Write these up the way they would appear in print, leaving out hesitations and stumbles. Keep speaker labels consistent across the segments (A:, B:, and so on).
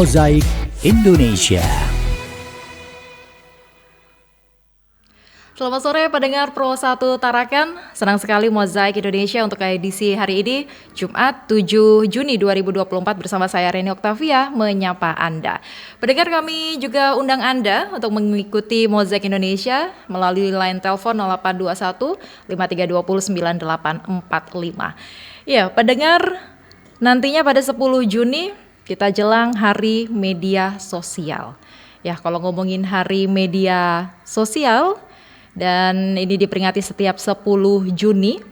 A: Mozaik Indonesia.
B: Selamat sore pendengar Pro 1 Tarakan. Senang sekali Mozaik Indonesia untuk edisi hari ini Jumat 7 Juni 2024 bersama saya Reni Oktavia menyapa Anda. Pendengar, kami juga undang Anda untuk mengikuti Mozaik Indonesia melalui line telepon 0821 5320 9845. Ya, pendengar, nantinya pada 10 Juni kita jelang Hari Media Sosial. Ya, kalau ngomongin Hari Media Sosial, dan ini diperingati setiap 10 Juni.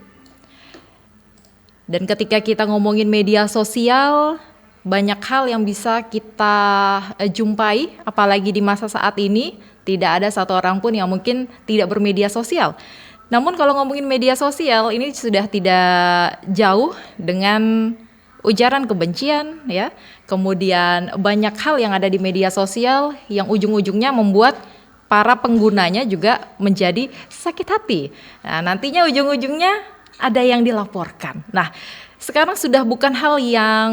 B: Dan ketika kita ngomongin media sosial, banyak hal yang bisa kita jumpai, apalagi di masa saat ini, tidak ada satu orang pun yang mungkin tidak bermedia sosial. Namun kalau ngomongin media sosial, ini sudah tidak jauh dengan ujaran kebencian, ya. Kemudian banyak hal yang ada di media sosial yang ujung-ujungnya membuat para penggunanya juga menjadi sakit hati. Nah, nantinya ujung-ujungnya ada yang dilaporkan. Nah, sekarang sudah bukan hal yang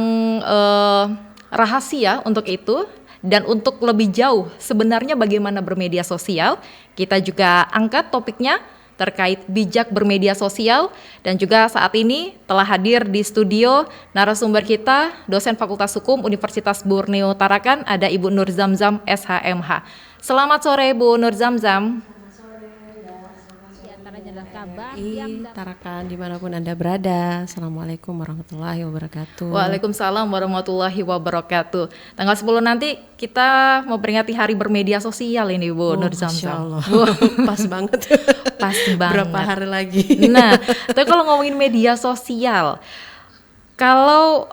B: rahasia untuk itu. Dan untuk lebih jauh sebenarnya bagaimana bermedia sosial, kita juga angkat topiknya terkait bijak bermedia sosial. Dan juga saat ini telah hadir di studio narasumber kita, dosen Fakultas Hukum Universitas Borneo Tarakan, ada Ibu Nur Zamzam SHMH. Selamat sore Bu Nur Zamzam.
C: Tarakan dimanapun Anda berada. Assalamualaikum warahmatullahi wabarakatuh.
B: Waalaikumsalam warahmatullahi wabarakatuh. Tanggal 10 nanti kita mau peringati Hari Bermedia Sosial ini Bu Nur Zamzam.
C: Pas banget.
B: Pas banget.
C: Berapa hari lagi.
B: Nah, tapi kalau ngomongin media sosial, kalau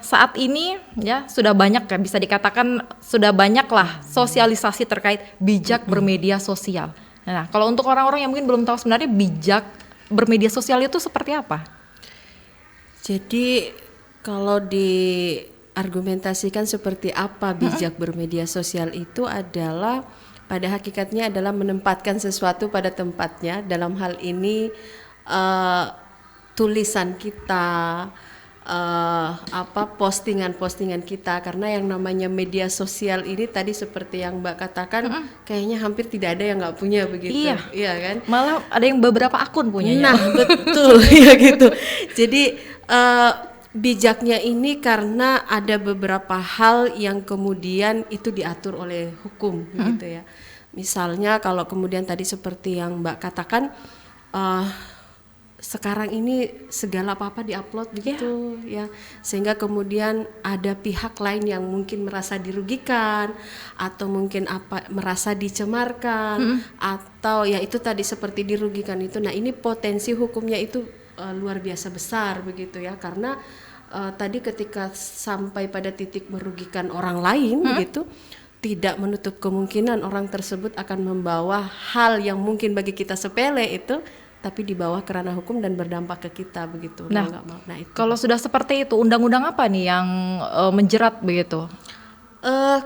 B: saat ini ya sudah banyak ya, bisa dikatakan sudah banyak lah sosialisasi terkait bijak bermedia sosial. Nah, kalau untuk orang-orang yang mungkin belum tahu sebenarnya bijak bermedia sosial itu seperti apa?
C: Jadi kalau diargumentasikan seperti apa bijak bermedia sosial itu adalah pada hakikatnya adalah menempatkan sesuatu pada tempatnya. Dalam hal ini tulisan kita, postingan-postingan kita, karena yang namanya media sosial ini tadi seperti yang Mbak katakan kayaknya hampir tidak ada yang nggak punya begitu. Iya kan?
B: Malah ada yang beberapa akun punya.
C: Nah betul ya gitu. Jadi bijaknya ini karena ada beberapa hal yang kemudian itu diatur oleh hukum gitu ya. Misalnya kalau kemudian tadi seperti yang Mbak katakan, sekarang ini segala apa-apa diupload begitu ya, sehingga kemudian ada pihak lain yang mungkin merasa dirugikan atau mungkin merasa dicemarkan atau ya itu tadi seperti dirugikan itu. Nah, ini potensi hukumnya itu luar biasa besar begitu ya, karena tadi ketika sampai pada titik merugikan orang lain begitu, tidak menutup kemungkinan orang tersebut akan membawa hal yang mungkin bagi kita sepele itu tapi di bawah kerana hukum dan berdampak ke kita begitu.
B: Nah, itu. Kalau sudah seperti itu, undang-undang apa nih yang menjerat begitu?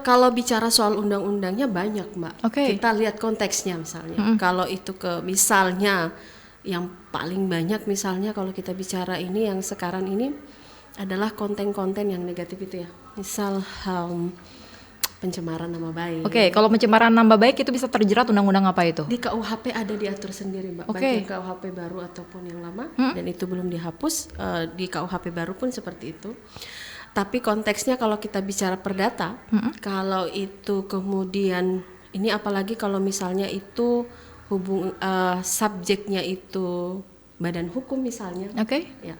C: Kalau bicara soal undang-undangnya banyak, Mbak. Kita lihat konteksnya misalnya. Kalau itu misalnya yang paling banyak misalnya kalau kita bicara ini yang sekarang ini adalah konten-konten yang negatif itu ya. Misal pencemaran nama baik.
B: Kalau pencemaran nama baik itu bisa terjerat undang-undang apa itu?
C: Di KUHP ada diatur sendiri, Mbak. Baik yang KUHP baru ataupun yang lama, dan itu belum dihapus. Di KUHP baru pun seperti itu. Tapi konteksnya kalau kita bicara perdata, kalau itu kemudian ini apalagi kalau misalnya itu subjeknya itu badan hukum misalnya, ya,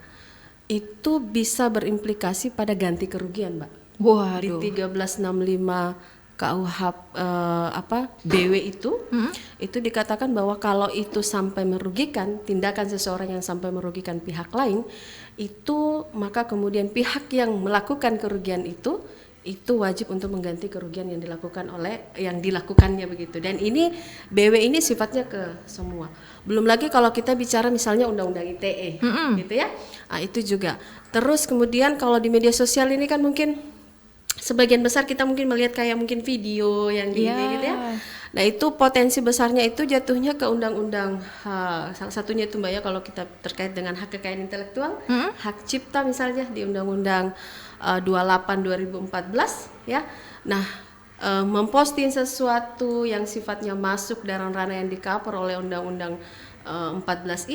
C: itu bisa berimplikasi pada ganti kerugian, Mbak.
B: Waduh.
C: Di 1365 KUHP BW itu dikatakan bahwa kalau itu sampai merugikan, tindakan seseorang yang sampai merugikan pihak lain, itu maka kemudian pihak yang melakukan kerugian itu wajib untuk mengganti kerugian yang dilakukannya begitu. Dan ini BW ini sifatnya ke semua. Belum lagi kalau kita bicara misalnya undang-undang ITE gitu ya. Itu juga. Terus kemudian kalau di media sosial ini kan mungkin sebagian besar kita mungkin melihat kayak mungkin video yang gini gitu ya. Nah itu potensi besarnya itu jatuhnya ke undang-undang salah satunya itu Mbak ya, kalau kita terkait dengan hak kekayaan intelektual, hak cipta misalnya di undang-undang 28 2014 ya. Nah memposting sesuatu yang sifatnya masuk dalam ranah yang di-cover oleh undang-undang 14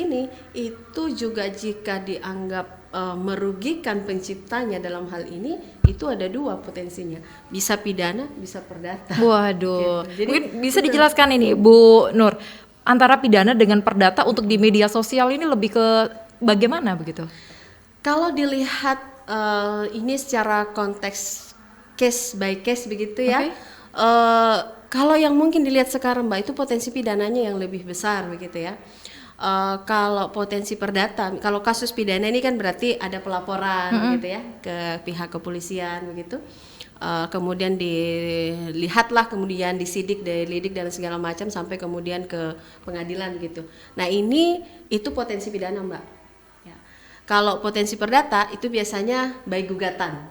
C: ini itu juga jika dianggap merugikan penciptanya dalam hal ini, itu ada dua potensinya, bisa pidana, bisa perdata.
B: Waduh,
C: Gitu. Jadi,
B: mungkin bisa dijelaskan ini Bu Nur, antara pidana dengan perdata untuk di media sosial ini lebih ke bagaimana begitu?
C: Kalau dilihat ini secara konteks case by case begitu ya. Kalau yang mungkin dilihat sekarang Mbak, itu potensi pidananya yang lebih besar begitu ya. Kalau potensi perdata, kalau kasus pidana ini kan berarti ada pelaporan gitu ya ke pihak kepolisian begitu. Kemudian dilihatlah, kemudian disidik, dilidik dan segala macam sampai kemudian ke pengadilan gitu. Nah ini itu potensi pidana Mbak. Ya. Kalau potensi perdata itu biasanya by gugatan.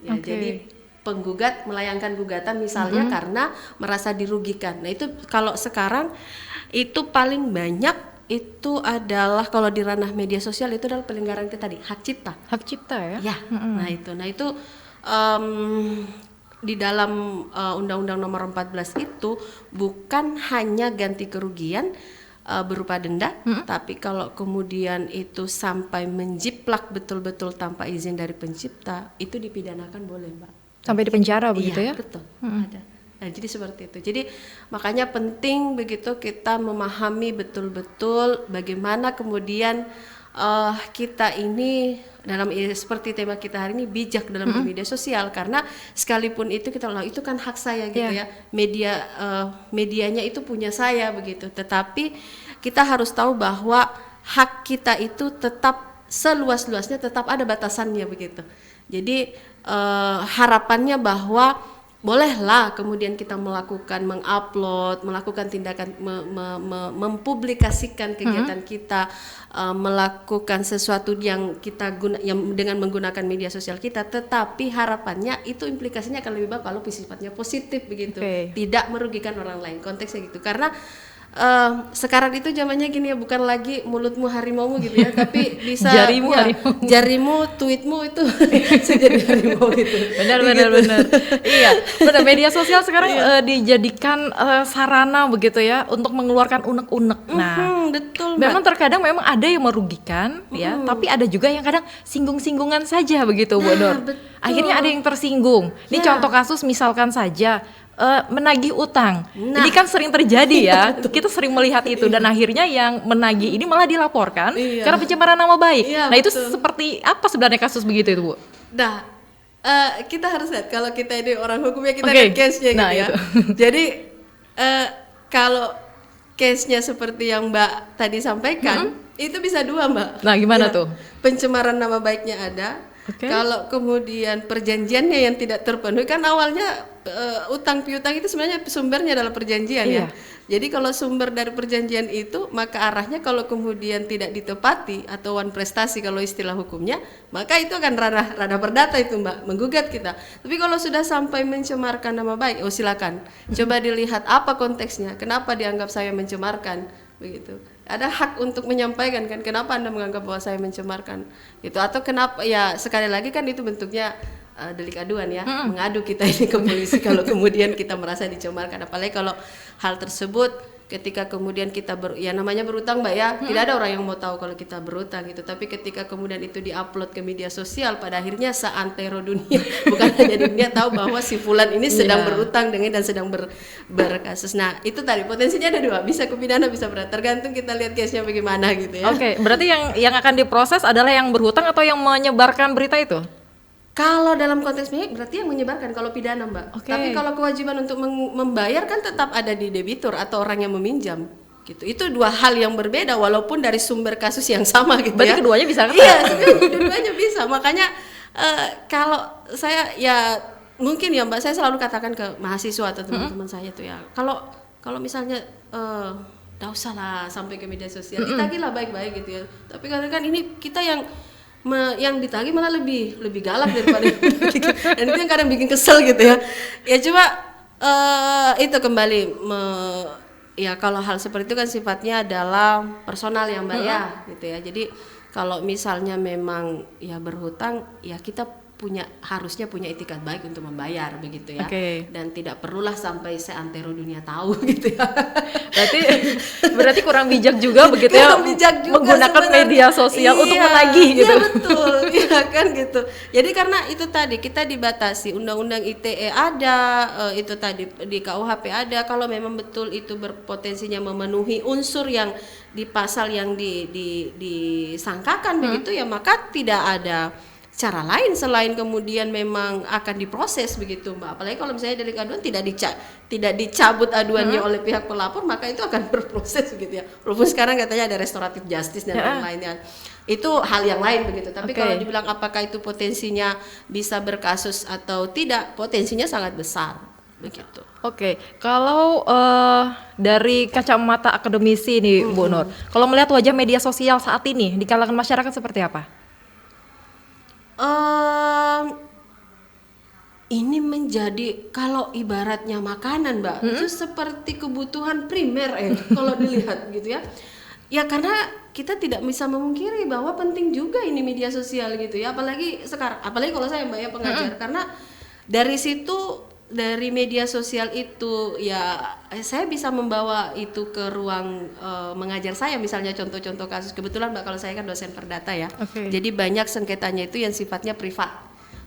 C: Ya, jadi penggugat melayangkan gugatan misalnya karena merasa dirugikan. Nah itu kalau sekarang itu paling banyak itu adalah kalau di ranah media sosial itu adalah pelanggaran itu tadi, hak cipta.
B: Hak cipta ya?
C: Ya, nah itu di dalam Undang-Undang Nomor 14 itu bukan hanya ganti kerugian berupa denda, tapi kalau kemudian itu sampai menjiplak betul-betul tanpa izin dari pencipta, itu dipidanakan boleh Mbak.
B: Sampai di penjara begitu ya?
C: Betul, ada. Nah, jadi seperti itu. Jadi makanya penting begitu kita memahami betul-betul bagaimana kemudian kita ini dalam seperti tema kita hari ini bijak dalam media sosial, karena sekalipun itu kita itu kan hak saya gitu ya. Medianya itu punya saya begitu. Tetapi kita harus tahu bahwa hak kita itu tetap seluas-luasnya, tetap ada batasannya begitu. Jadi harapannya bahwa bolehlah kemudian kita melakukan mengupload, melakukan tindakan mempublikasikan kegiatan kita, melakukan sesuatu yang kita yang dengan menggunakan media sosial kita, tetapi harapannya itu implikasinya akan lebih baik kalau sifatnya positif begitu, tidak merugikan orang lain, konteksnya gitu. Karena sekarang itu zamannya gini ya, bukan lagi mulutmu harimaumu gitu ya, tapi bisa jarimu tweetmu itu bisa jadi harimau gitu.
B: Benar. Iya, benar, media sosial sekarang dijadikan sarana begitu ya untuk mengeluarkan unek-unek. Nah,
C: betul.
B: Memang terkadang memang ada yang merugikan ya, tapi ada juga yang kadang singgung-singgungan saja begitu Bu Nur. Akhirnya ada yang tersinggung. Ini contoh kasus misalkan saja menagih utang. Ini kan sering terjadi ya. Kita sering melihat itu dan akhirnya yang menagih ini malah dilaporkan karena pencemaran nama baik. Nah, itu seperti apa sebenarnya kasus begitu itu, Bu?
C: Nah, kita harus lihat kalau kita ini orang hukumnya, kita lihat case-nya gitu ya. Jadi kalau case-nya seperti yang Mbak tadi sampaikan, itu bisa dua Mbak.
B: Nah, gimana tuh?
C: Pencemaran nama baiknya ada. Kalau kemudian perjanjiannya yang tidak terpenuhi, kan awalnya utang piutang itu sebenarnya sumbernya adalah perjanjian ya. Jadi kalau sumber dari perjanjian itu, maka arahnya kalau kemudian tidak ditepati atau wan prestasi kalau istilah hukumnya, maka itu akan ranah perdata itu Mbak, menggugat kita. Tapi kalau sudah sampai mencemarkan nama baik, silakan. Coba dilihat apa konteksnya, kenapa dianggap saya mencemarkan begitu. Ada hak untuk menyampaikan kan, kenapa Anda menganggap bahwa saya mencemarkan gitu, atau kenapa ya, sekali lagi kan itu bentuknya delik aduan ya, mengadu kita ini ke polisi kalau kemudian kita merasa dicemarkan, apalagi kalau hal tersebut ketika kemudian kita namanya berutang Mbak ya, tidak ada orang yang mau tahu kalau kita berutang gitu, tapi ketika kemudian itu diupload ke media sosial, pada akhirnya seantero dunia bukan hanya dunia tahu bahwa si fulan ini sedang berutang dengan dan sedang berkasus. Nah itu tadi potensinya ada dua, bisa ke pidana bisa berat, tergantung kita lihat case-nya bagaimana gitu ya.
B: Berarti yang akan diproses adalah yang berhutang atau yang menyebarkan berita itu?
C: Kalau dalam konteks ini berarti yang menyebarkan kalau pidana Mbak. Tapi kalau kewajiban untuk membayar kan tetap ada di debitur atau orang yang meminjam gitu. Itu dua hal yang berbeda walaupun dari sumber kasus yang sama gitu.
B: Berarti keduanya bisa kan?
C: Iya, keduanya bisa. Makanya kalau saya ya mungkin ya Mbak, saya selalu katakan ke mahasiswa atau teman-teman saya tuh ya, kalau misalnya nggak usah lah sampai ke media sosial, ditagihlah baik-baik gitu ya. Tapi karena kan ini kita yang yang ditagih malah lebih galak daripada yang ditagih. Dan itu yang kadang bikin kesel gitu ya. Ya coba itu kembali ya kalau hal seperti itu kan sifatnya adalah personal ya Mbak ya gitu ya. Jadi kalau misalnya memang ya berhutang ya kita harusnya punya itikat baik untuk membayar begitu ya. Dan tidak perlulah sampai seantero dunia tahu gitu ya.
B: Berarti kurang bijak juga begitu ya,
C: bijak juga
B: menggunakan
C: sebenarnya
B: media sosial untuk menagih gitu.
C: Iya betul, iya kan gitu. Jadi karena itu tadi kita dibatasi, undang-undang ITE ada, itu tadi di KUHP ada. Kalau memang betul itu berpotensinya memenuhi unsur yang di pasal yang disangkakan begitu ya, maka tidak ada cara lain selain kemudian memang akan diproses begitu Mbak. Apalagi kalau misalnya delik aduan tidak dicabut aduannya oleh pihak pelapor, maka itu akan berproses begitu ya. Walaupun sekarang katanya ada restoratif justice dan lain-lainnya. Itu hal yang lain begitu. Tapi kalau dibilang apakah itu potensinya bisa berkasus atau tidak, potensinya sangat besar begitu.
B: Kalau dari kacamata akademisi nih Bu Nur, kalau melihat wajah media sosial saat ini di kalangan masyarakat seperti apa?
C: Ini menjadi kalau ibaratnya makanan Mbak, itu seperti kebutuhan primer kalau dilihat gitu ya. Ya karena kita tidak bisa memungkiri bahwa penting juga ini media sosial gitu ya, apalagi sekarang, apalagi kalau saya Mbak ya pengajar, karena dari situ, dari media sosial itu ya saya bisa membawa itu ke ruang mengajar saya, misalnya contoh-contoh kasus. Kebetulan Mbak kalau saya kan dosen perdata ya, jadi banyak sengketanya itu yang sifatnya privat,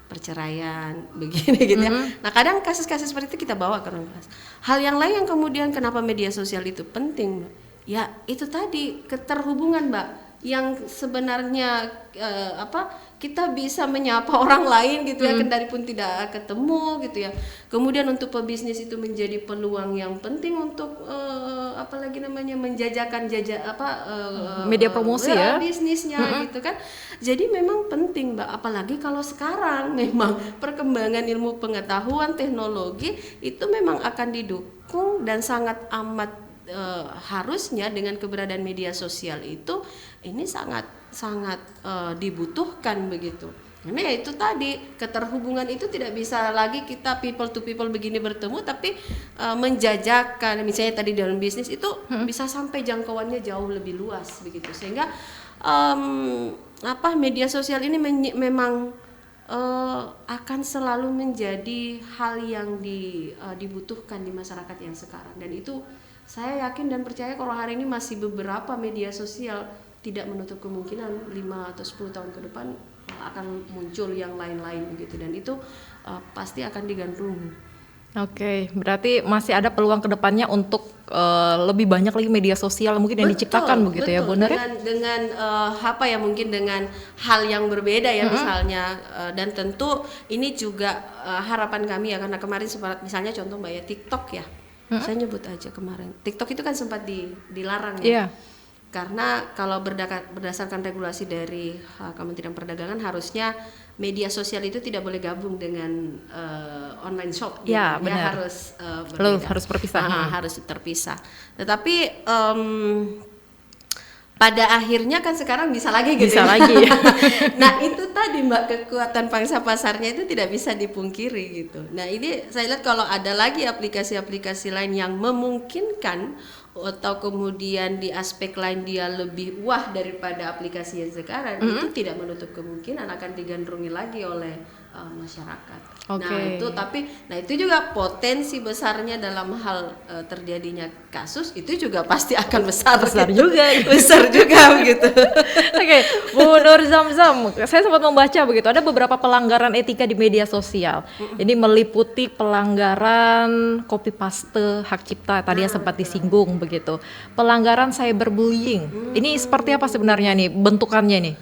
C: perceraian begini gitu ya. Nah kadang kasus-kasus seperti itu kita bawa ke ruang kelas. Hal yang lain yang kemudian kenapa media sosial itu penting, ya itu tadi keterhubungan Mbak, yang sebenarnya kita bisa menyapa orang lain gitu ya, kendari pun tidak ketemu gitu ya. Kemudian untuk pebisnis itu menjadi peluang yang penting untuk apalagi namanya menjajakan
B: media promosi ya
C: bisnisnya gitu kan. Jadi memang penting Mbak, apalagi kalau sekarang memang perkembangan ilmu pengetahuan teknologi itu memang akan didukung dan sangat amat harusnya dengan keberadaan media sosial itu ini sangat dibutuhkan begitu. Karena ya itu tadi keterhubungan itu tidak bisa lagi kita people to people begini bertemu, tapi menjajakan misalnya tadi dalam bisnis itu bisa sampai jangkauannya jauh lebih luas begitu, sehingga media sosial ini memang akan selalu menjadi hal yang dibutuhkan di masyarakat yang sekarang. Dan itu saya yakin dan percaya kalau hari ini masih beberapa media sosial tidak menutup kemungkinan 5 atau 10 tahun ke depan akan muncul yang lain-lain begitu, dan itu pasti akan digandrungi.
B: Berarti masih ada peluang ke depannya untuk lebih banyak lagi media sosial mungkin yang diciptakan begitu ya Bu Nur? Dengan
C: mungkin dengan hal yang berbeda ya misalnya, dan tentu ini juga harapan kami ya, karena kemarin misalnya contoh Mbak ya TikTok ya. Saya nyebut aja kemarin TikTok itu kan sempat dilarang ya, karena kalau berdasarkan regulasi dari Kementerian Perdagangan harusnya media sosial itu tidak boleh gabung dengan online shop
B: ya, benar. Harus berpisah.
C: Harus terpisah. Tetapi pada akhirnya kan sekarang bisa lagi gitu. Nah itu tadi Mbak, kekuatan pangsa pasarnya itu tidak bisa dipungkiri gitu. Nah ini saya lihat kalau ada lagi aplikasi-aplikasi lain yang memungkinkan, atau kemudian di aspek lain dia lebih wah daripada aplikasi yang sekarang, itu tidak menutup kemungkinan akan digandrungi lagi oleh masyarakat. Nah itu juga potensi besarnya dalam hal terjadinya kasus itu juga pasti akan besar
B: juga
C: begitu.
B: Bu Nur Zamzam, saya sempat membaca begitu ada beberapa pelanggaran etika di media sosial. Ini meliputi pelanggaran copy paste hak cipta tadi yang sempat disinggung begitu, pelanggaran cyberbullying. Ini seperti apa sebenarnya nih bentukannya nih?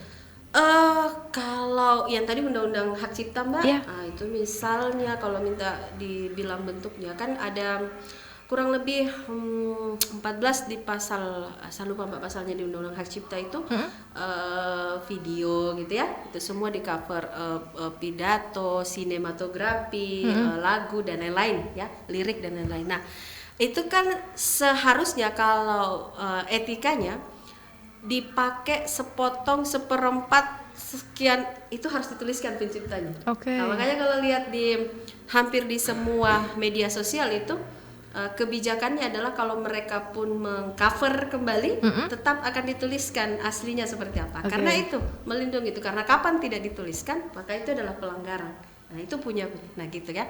C: Kalau yang tadi undang-undang hak cipta Mbak, itu misalnya kalau minta dibilang bentuknya kan ada kurang lebih 14 di pasal, saya lupa Mbak pasalnya di undang-undang hak cipta itu, video gitu ya, itu semua di cover, pidato, sinematografi, lagu dan lain-lain ya, lirik dan lain-lain. Nah itu kan seharusnya kalau etikanya dipakai sepotong seperempat sekian itu harus dituliskan penciptanya.
B: Oke.
C: Nah, makanya kalau lihat di hampir di semua media sosial itu kebijakannya adalah kalau mereka pun mengcover kembali, tetap akan dituliskan aslinya seperti apa. Karena itu melindungi itu. Karena kapan tidak dituliskan, maka itu adalah pelanggaran. Nah itu punya, nah gitu ya.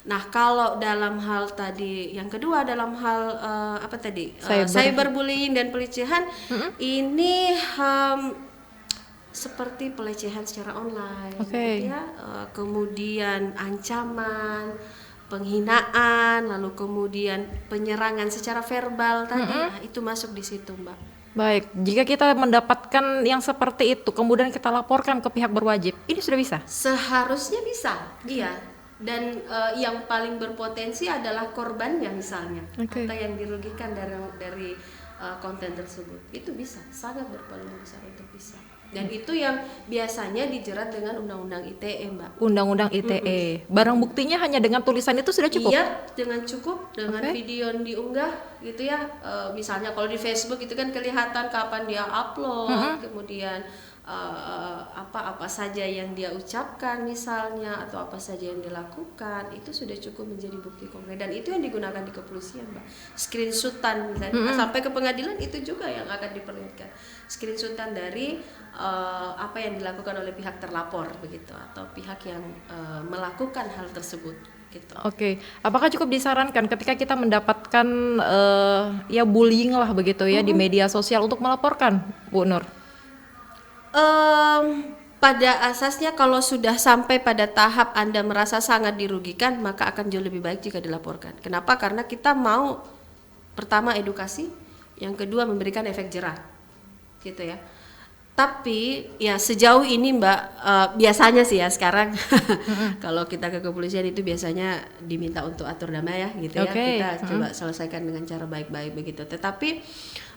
C: Nah kalau dalam hal tadi yang kedua dalam hal apa tadi cyberbullying dan pelecehan, ini seperti pelecehan secara online, gitu ya. Kemudian ancaman, penghinaan, lalu kemudian penyerangan secara verbal tadi, nah, itu masuk di situ, Mbak.
B: Baik, jika kita mendapatkan yang seperti itu, kemudian kita laporkan ke pihak berwajib, ini sudah bisa?
C: Seharusnya bisa, iya. Dan yang paling berpotensi adalah korbannya misalnya, atau yang dirugikan dari konten tersebut. Itu bisa, sangat berpeluang besar untuk bisa. Dan itu yang biasanya dijerat dengan Undang-Undang ITE, Mbak.
B: Undang-Undang ITE. Barang buktinya hanya dengan tulisan itu sudah cukup?
C: Iya, dengan cukup, dengan video yang diunggah gitu ya. Misalnya kalau di Facebook itu kan kelihatan kapan dia upload, kemudian apa saja yang dia ucapkan misalnya, atau apa saja yang dilakukan, itu sudah cukup menjadi bukti konkret. Dan itu yang digunakan di kepolisian, Mbak. Screenshotan misalnya, sampai ke pengadilan itu juga yang akan diperlihatkan. Screenshotan dari apa yang dilakukan oleh pihak terlapor begitu, atau pihak yang melakukan hal tersebut gitu.
B: Oke, apakah cukup disarankan ketika kita mendapatkan ya bullying lah begitu ya di media sosial untuk melaporkan, Bu Nur?
C: Pada asasnya kalau sudah sampai pada tahap Anda merasa sangat dirugikan, maka akan jauh lebih baik jika dilaporkan. Kenapa? Karena kita mau pertama edukasi, yang kedua memberikan efek jerah, gitu ya. Tapi ya sejauh ini Mbak, biasanya sih ya sekarang kalau kita ke kepolisian itu biasanya diminta untuk atur damai ya, gitu ya. Kita coba selesaikan dengan cara baik-baik begitu. Tetapi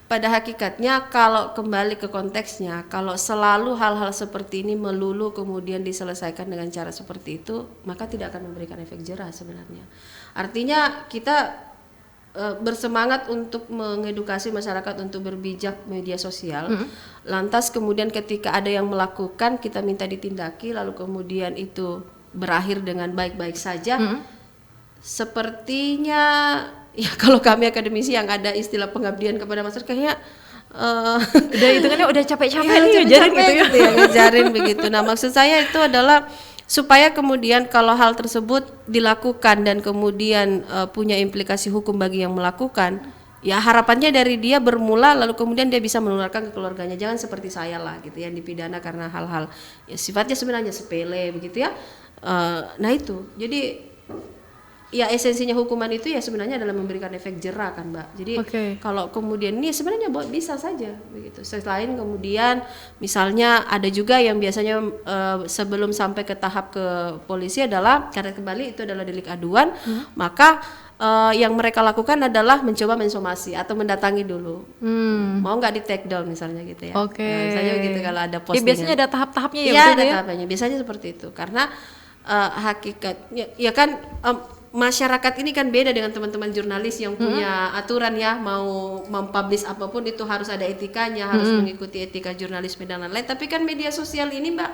C: pada hakikatnya kalau kembali ke konteksnya, kalau selalu hal-hal seperti ini melulu kemudian diselesaikan dengan cara seperti itu, maka tidak akan memberikan efek jerah sebenarnya. Artinya kita bersemangat untuk mengedukasi masyarakat untuk berbijak media sosial. Lantas kemudian ketika ada yang melakukan, kita minta ditindaki, lalu kemudian itu berakhir dengan baik-baik saja. Sepertinya ya kalau kami akademisi yang ada istilah pengabdian kepada masyarakat kayaknya
B: udah hitungannya udah capek-capek nih
C: ngejarin gitu ya, ngejarin begitu. Nah maksud saya itu adalah supaya kemudian kalau hal tersebut dilakukan dan kemudian punya implikasi hukum bagi yang melakukan, ya harapannya dari dia bermula lalu kemudian dia bisa menularkan ke keluarganya. Jangan seperti saya lah gitu yang dipidana karena hal-hal ya sifatnya sebenarnya sepele begitu ya. Nah itu jadi ya esensinya hukuman itu ya sebenarnya adalah memberikan efek jerah kan Mbak. Jadi kalau kemudian ini sebenarnya bisa saja begitu. Selain kemudian misalnya ada juga yang biasanya sebelum sampai ke tahap ke polisi adalah karena kembali itu adalah delik aduan, maka yang mereka lakukan adalah mencoba mensomasi atau mendatangi dulu. Mau nggak di take down misalnya gitu ya. Nah, misalnya begitu kalau ada postingan.
B: Biasanya ada tahap-tahapnya ya.
C: Iya ada tahapnya. Biasanya seperti itu karena hakikatnya ya kan masyarakat ini kan beda dengan teman-teman jurnalis yang punya aturan ya, mau mempublish apapun itu harus ada etikanya, harus mengikuti etika jurnalisme dan lain-lain. Tapi kan media sosial ini Mbak,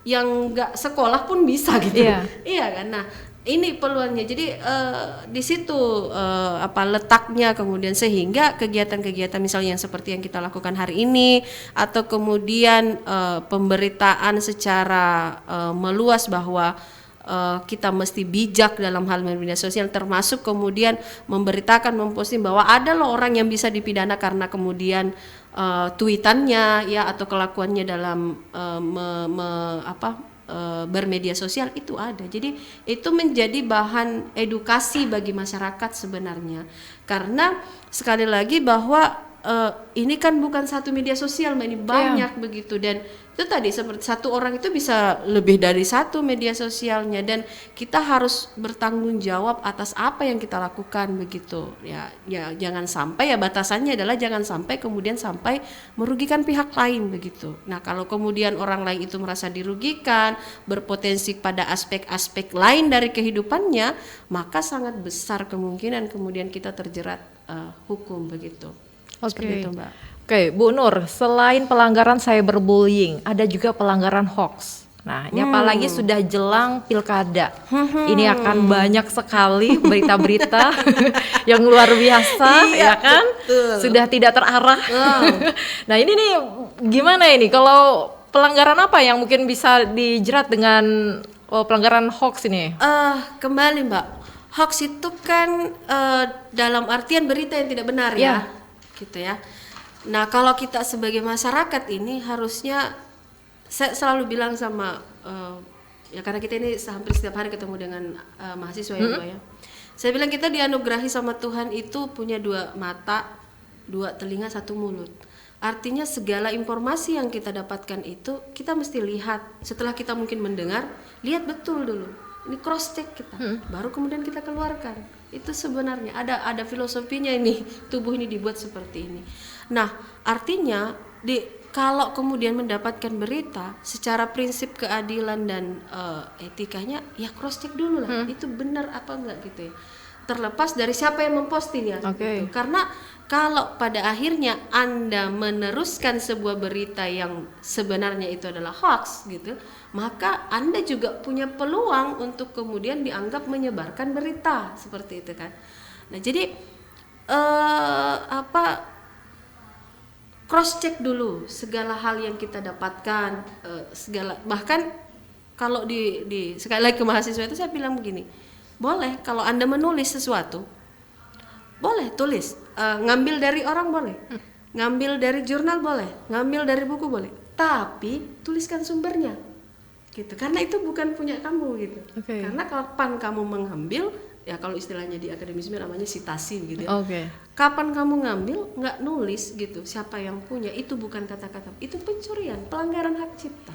C: yang nggak sekolah pun bisa gitu. Iya kan. Nah ini peluangnya. Jadi di situ letaknya kemudian sehingga kegiatan-kegiatan misalnya yang seperti yang kita lakukan hari ini atau kemudian pemberitaan secara meluas bahwa kita mesti bijak dalam hal media sosial, termasuk kemudian memberitakan, memposting bahwa ada loh orang yang bisa dipidana karena kemudian tweetannya ya atau kelakuannya dalam bermedia sosial itu ada. Jadi itu menjadi bahan edukasi bagi masyarakat sebenarnya. Karena sekali lagi bahwa ini kan bukan satu media sosial, ini banyak begitu, dan itu tadi seperti satu orang itu bisa lebih dari satu media sosialnya dan kita harus bertanggung jawab atas apa yang kita lakukan begitu ya jangan sampai ya batasannya adalah jangan sampai kemudian sampai merugikan pihak lain begitu. Nah kalau kemudian orang lain itu merasa dirugikan, berpotensi pada aspek-aspek lain dari kehidupannya, maka sangat besar kemungkinan kemudian kita terjerat hukum begitu. Seperti itu Mbak.
B: Oke, Bu Nur, selain pelanggaran cyberbullying, ada juga pelanggaran hoax. Nah, ini apalagi sudah jelang pilkada. Ini akan banyak sekali berita-berita yang luar biasa, ya kan?
C: Betul.
B: Sudah tidak terarah. Nah, ini nih gimana ini? Kalau pelanggaran apa yang mungkin bisa dijerat dengan pelanggaran hoax ini?
C: Kembali Mbak, hoax itu kan dalam artian berita yang tidak benar ya, gitu ya. Nah kalau kita sebagai masyarakat ini harusnya, saya selalu bilang sama ya karena kita ini hampir setiap hari ketemu dengan mahasiswa ya Mbak ya. Saya bilang kita dianugerahi sama Tuhan itu punya 2 mata, 2 telinga, 1 mulut. Artinya segala informasi yang kita dapatkan itu kita mesti lihat. Setelah kita mungkin mendengar, lihat betul dulu. Ini cross check kita, baru kemudian kita keluarkan. Itu sebenarnya ada filosofinya ini, tubuh ini dibuat seperti ini. Nah, artinya kalau kemudian mendapatkan berita secara prinsip keadilan dan etikanya, ya cross check dulu lah, itu benar apa enggak gitu ya. Terlepas dari siapa yang memposting ya. Gitu. Karena kalau pada akhirnya Anda meneruskan sebuah berita yang sebenarnya itu adalah hoax gitu, maka Anda juga punya peluang untuk kemudian dianggap menyebarkan berita seperti itu kan. Nah, jadi cross check dulu segala hal yang kita dapatkan, segala, bahkan kalau di sekali lagi ke mahasiswa itu saya bilang begini, boleh kalau Anda menulis sesuatu, boleh tulis, ngambil dari orang boleh, ngambil dari jurnal boleh, ngambil dari buku boleh, tapi tuliskan sumbernya gitu, karena itu bukan punya kamu gitu. Karena kapan kamu mengambil, ya kalau istilahnya di akademisme namanya sitasi gitu ya. Kapan kamu ngambil, nggak nulis gitu siapa yang punya, itu bukan kata-kata, itu pencurian, pelanggaran hak cipta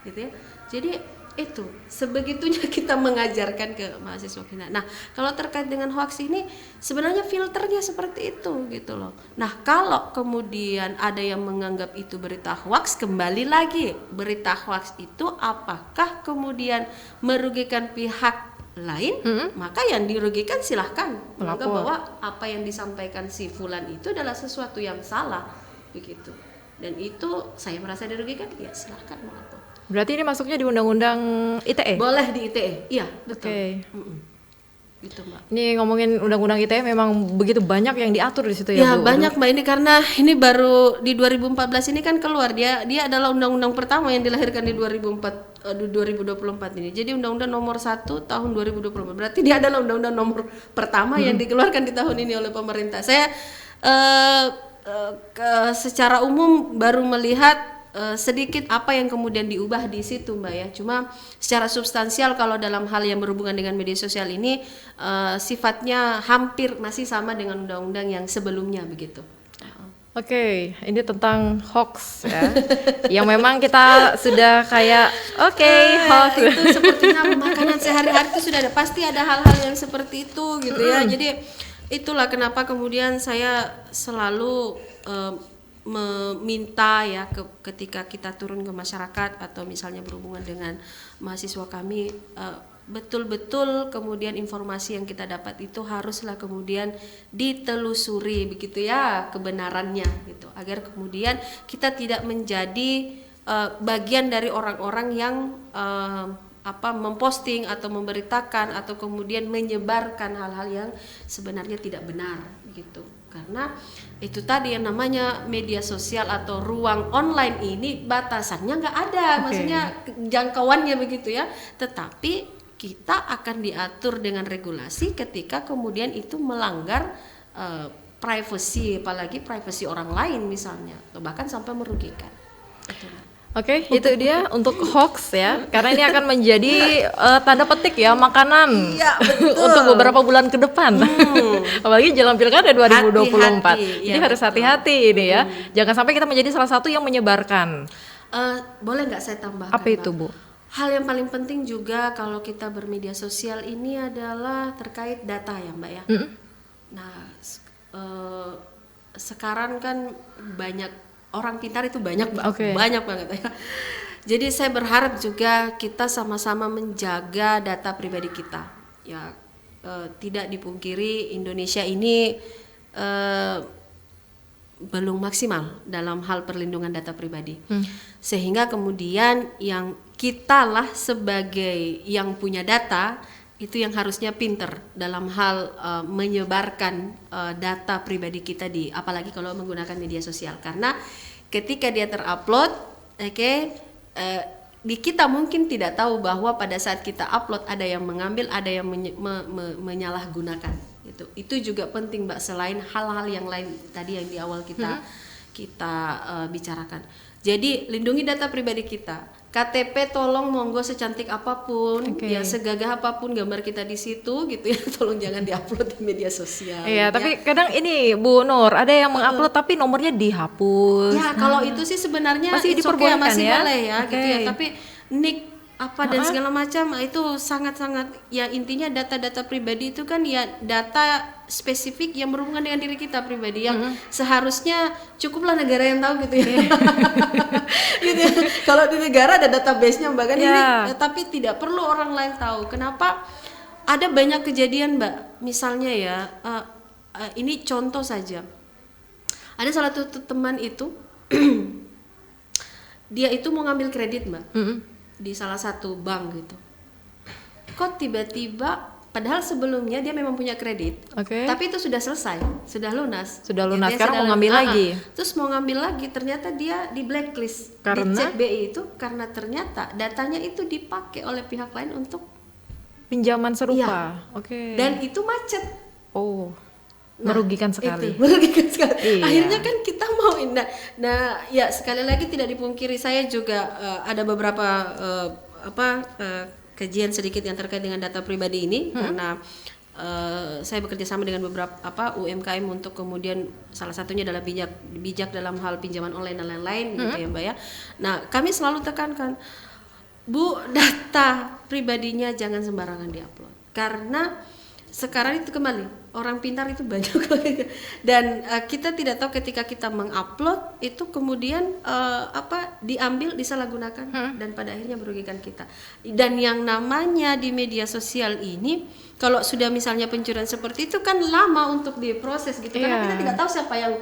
C: gitu ya. Jadi itu sebegitunya kita mengajarkan ke mahasiswa kita. Nah, kalau terkait dengan hoax ini sebenarnya filternya seperti itu gitu loh. Nah, kalau kemudian ada yang menganggap itu berita hoax, kembali lagi, berita hoax itu apakah kemudian merugikan pihak lain, maka yang dirugikan silahkan menganggap bahwa apa yang disampaikan si fulan itu adalah sesuatu yang salah begitu, dan itu saya merasa dirugikan, ya silahkan melapor.
B: Berarti ini masuknya di undang-undang ITE?
C: Boleh di ITE, iya betul. Gitu Mbak.
B: Ini ngomongin undang-undang ITE memang begitu banyak yang diatur di situ ya,
C: ya
B: Bu?
C: Banyak Mbak, ini karena ini baru di 2014 ini kan keluar, dia adalah undang-undang pertama yang dilahirkan di 2024 ini. Jadi undang-undang nomor 1 tahun 2024. Berarti dia adalah undang-undang nomor pertama yang dikeluarkan di tahun ini oleh pemerintah. Saya secara umum baru melihat sedikit apa yang kemudian diubah di situ Mbak ya. Cuma secara substansial kalau dalam hal yang berhubungan dengan media sosial ini sifatnya hampir masih sama dengan undang-undang yang sebelumnya begitu.
B: Oke, ini tentang hoax ya. Yang memang kita sudah kayak hoax
C: itu sepertinya makanan sehari-hari itu sudah ada, pasti ada hal-hal yang seperti itu gitu ya. Jadi itulah kenapa kemudian saya selalu meminta ya ketika kita turun ke masyarakat atau misalnya berhubungan dengan mahasiswa kami, betul-betul kemudian informasi yang kita dapat itu haruslah kemudian ditelusuri begitu ya kebenarannya gitu, agar kemudian kita tidak menjadi bagian dari orang-orang yang memposting atau memberitakan atau kemudian menyebarkan hal-hal yang sebenarnya tidak benar gitu. Karena itu tadi yang namanya media sosial atau ruang online ini batasannya nggak ada, maksudnya jangkauannya begitu ya. Tetapi kita akan diatur dengan regulasi ketika kemudian itu melanggar privacy, apalagi privacy orang lain misalnya, atau bahkan sampai merugikan.
B: Oke, itu dia untuk hoax ya, karena ini akan menjadi tanda petik ya makanan untuk beberapa bulan ke depan. Apalagi jelang pilkada 2024. Hati-hati, jadi harus hati-hati ini ya. Jangan sampai kita menjadi salah satu yang menyebarkan.
C: Boleh nggak saya tambahkan?
B: Apa itu, Bu?
C: Hal yang paling penting juga kalau kita bermedia sosial ini adalah terkait data ya Mbak ya. Nah, sekarang kan banyak orang pintar itu banyak banget ya. Jadi saya berharap juga kita sama-sama menjaga data pribadi kita. Ya, tidak dipungkiri Indonesia ini belum maksimal dalam hal perlindungan data pribadi. Sehingga kemudian yang kita lah sebagai yang punya data itu yang harusnya pinter dalam hal menyebarkan data pribadi kita apalagi kalau menggunakan media sosial, karena ketika dia terupload, di kita mungkin tidak tahu bahwa pada saat kita upload ada yang mengambil, ada yang menyalahgunakan. Itu juga penting, Mbak, selain hal-hal yang lain tadi yang di awal kita bicarakan. Jadi lindungi data pribadi kita. KTP tolong monggo secantik apapun, ya segagah apapun gambar kita di situ gitu ya, tolong jangan diupload di media sosial.
B: Iya, tapi kadang ini Bu Nur, ada yang mengupload tapi nomornya dihapus.
C: Ya, kalau itu sih sebenarnya
B: masih diperbolehkan
C: masih
B: ya?
C: boleh ya, gitu ya. Tapi nick dan segala macam itu sangat-sangat ya, intinya data-data pribadi itu kan ya data spesifik yang berhubungan dengan diri kita pribadi yang seharusnya cukuplah negara yang tahu gitu ya. Gitu ya. Kalau di negara ada database-nya Mbak kan ini, tapi tidak perlu orang lain tahu. Kenapa? Ada banyak kejadian Mbak, misalnya ya ini contoh saja. Ada salah satu teman itu dia itu mau ngambil kredit Mbak. Di salah satu bank gitu. Kok tiba-tiba, padahal sebelumnya dia memang punya kredit, tapi itu sudah selesai, sudah lunas.
B: Sekarang mau ngambil lagi.
C: Terus mau ngambil lagi, ternyata dia di blacklist, dicek BI itu karena ternyata datanya itu dipakai oleh pihak lain untuk
B: pinjaman serupa.
C: Dan itu macet.
B: Merugikan sekali.
C: Merugikan sekali.
B: Iya.
C: Akhirnya kan kita mau ya sekali lagi tidak dipungkiri, saya juga ada beberapa kajian sedikit yang terkait dengan data pribadi ini, karena saya bekerja sama dengan beberapa UMKM untuk kemudian salah satunya adalah bijak dalam hal pinjaman online dan lain-lain gitu ya Mbak ya. Nah, kami selalu tekankan, Bu, data pribadinya jangan sembarangan diupload, karena sekarang itu kembali orang pintar itu banyak dan kita tidak tahu ketika kita mengupload itu kemudian diambil, disalahgunakan dan pada akhirnya merugikan kita. Dan yang namanya di media sosial ini kalau sudah misalnya pencurian seperti itu kan lama untuk diproses gitu, karena kita tidak tahu siapa yang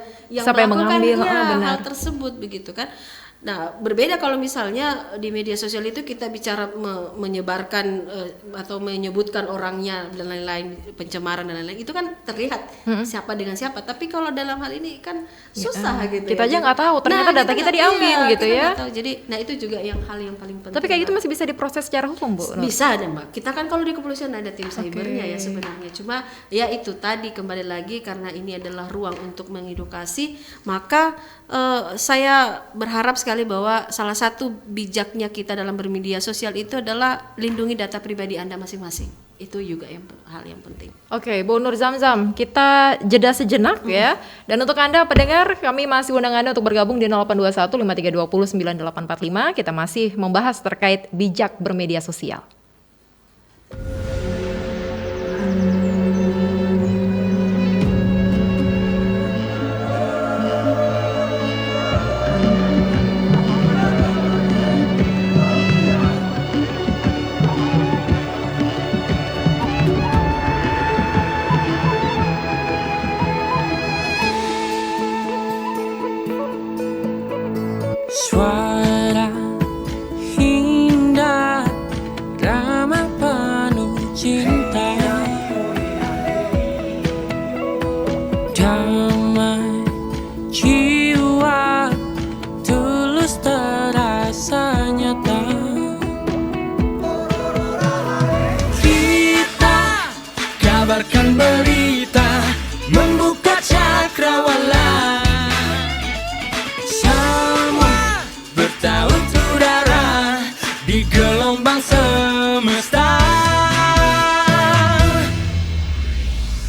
C: melakukan hal tersebut begitu kan. Nah, berbeda kalau misalnya di media sosial itu kita bicara menyebarkan atau menyebutkan orangnya dan lain-lain, pencemaran dan lain-lain, itu kan terlihat siapa dengan siapa. Tapi kalau dalam hal ini kan susah gitu.
B: Kita aja nggak tahu, ternyata data kita diambil gitu ya.
C: Jadi, nah itu juga hal yang paling penting.
B: Tapi kayak gitu masih bisa diproses secara hukum, Bu?
C: Bisa ada Mbak. Kita kan kalau di kepolisian ada tim cybernya ya sebenarnya. Cuma ya itu tadi kembali lagi karena ini adalah ruang untuk mengedukasi, maka saya berharap sekali bahwa salah satu bijaknya kita dalam bermedia sosial itu adalah lindungi data pribadi Anda masing-masing. Itu juga hal yang penting.
B: Oke, Bu Nur Zamzam, kita jeda sejenak ya. Dan untuk Anda pendengar, kami masih undang Anda untuk bergabung di 0821 5320 9845. Kita masih membahas terkait bijak bermedia sosial.
D: Suara indah, ramah penuh cinta, damai jiwa, tulus terasa nyata. Kita kabarkan berita, membuka cakrawala. Bertaut udara di gelombang semesta.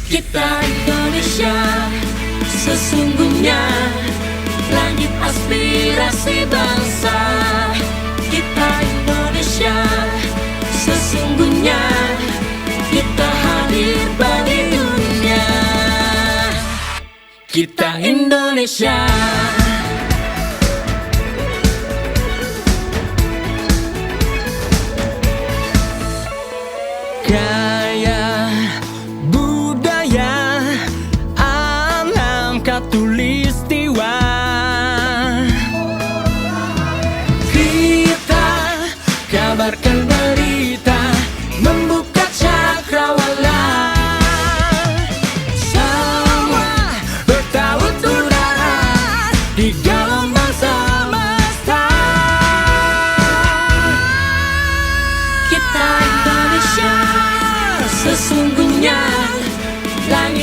D: Kita Indonesia, sesungguhnya langit aspirasi bangsa. Kita Indonesia, sesungguhnya kita hadir bagi dunia. Kita Indonesia. Gaya, budaya, alam katulistiwa,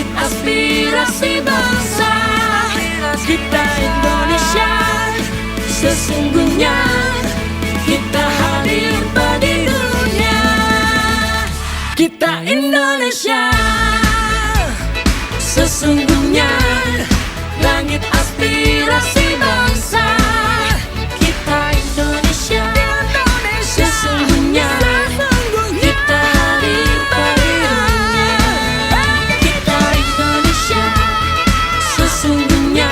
D: langit aspirasi bangsa. Kita Indonesia, sesungguhnya kita hadir pada dunia. Kita Indonesia, sesungguhnya langit aspirasi bangsa. Kita Indonesia, sesungguhnya kita hadir pada dunia. Kita Indonesia, sesungguhnya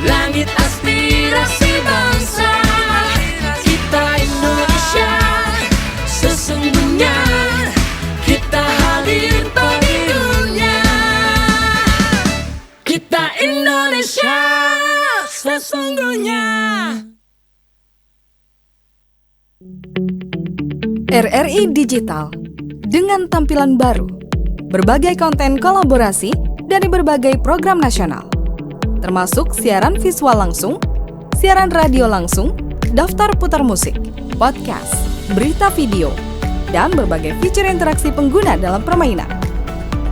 D: langit aspirasi bangsa. Kita Indonesia, sesungguhnya kita hadir pada dunia. Kita Indonesia, sesungguhnya.
E: RRI Digital dengan tampilan baru, berbagai konten kolaborasi dari berbagai program nasional, termasuk siaran visual langsung, siaran radio langsung, daftar putar musik, podcast, berita video, dan berbagai fitur interaksi pengguna dalam permainan.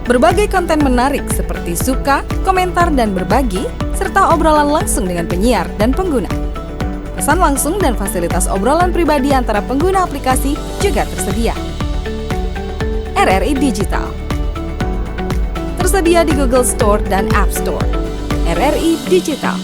E: Berbagai konten menarik seperti suka, komentar, dan berbagi, serta obrolan langsung dengan penyiar dan pengguna. Pesan langsung dan fasilitas obrolan pribadi antara pengguna aplikasi juga tersedia. RRI Digital tersedia di Google Store dan App Store. RRI Digital.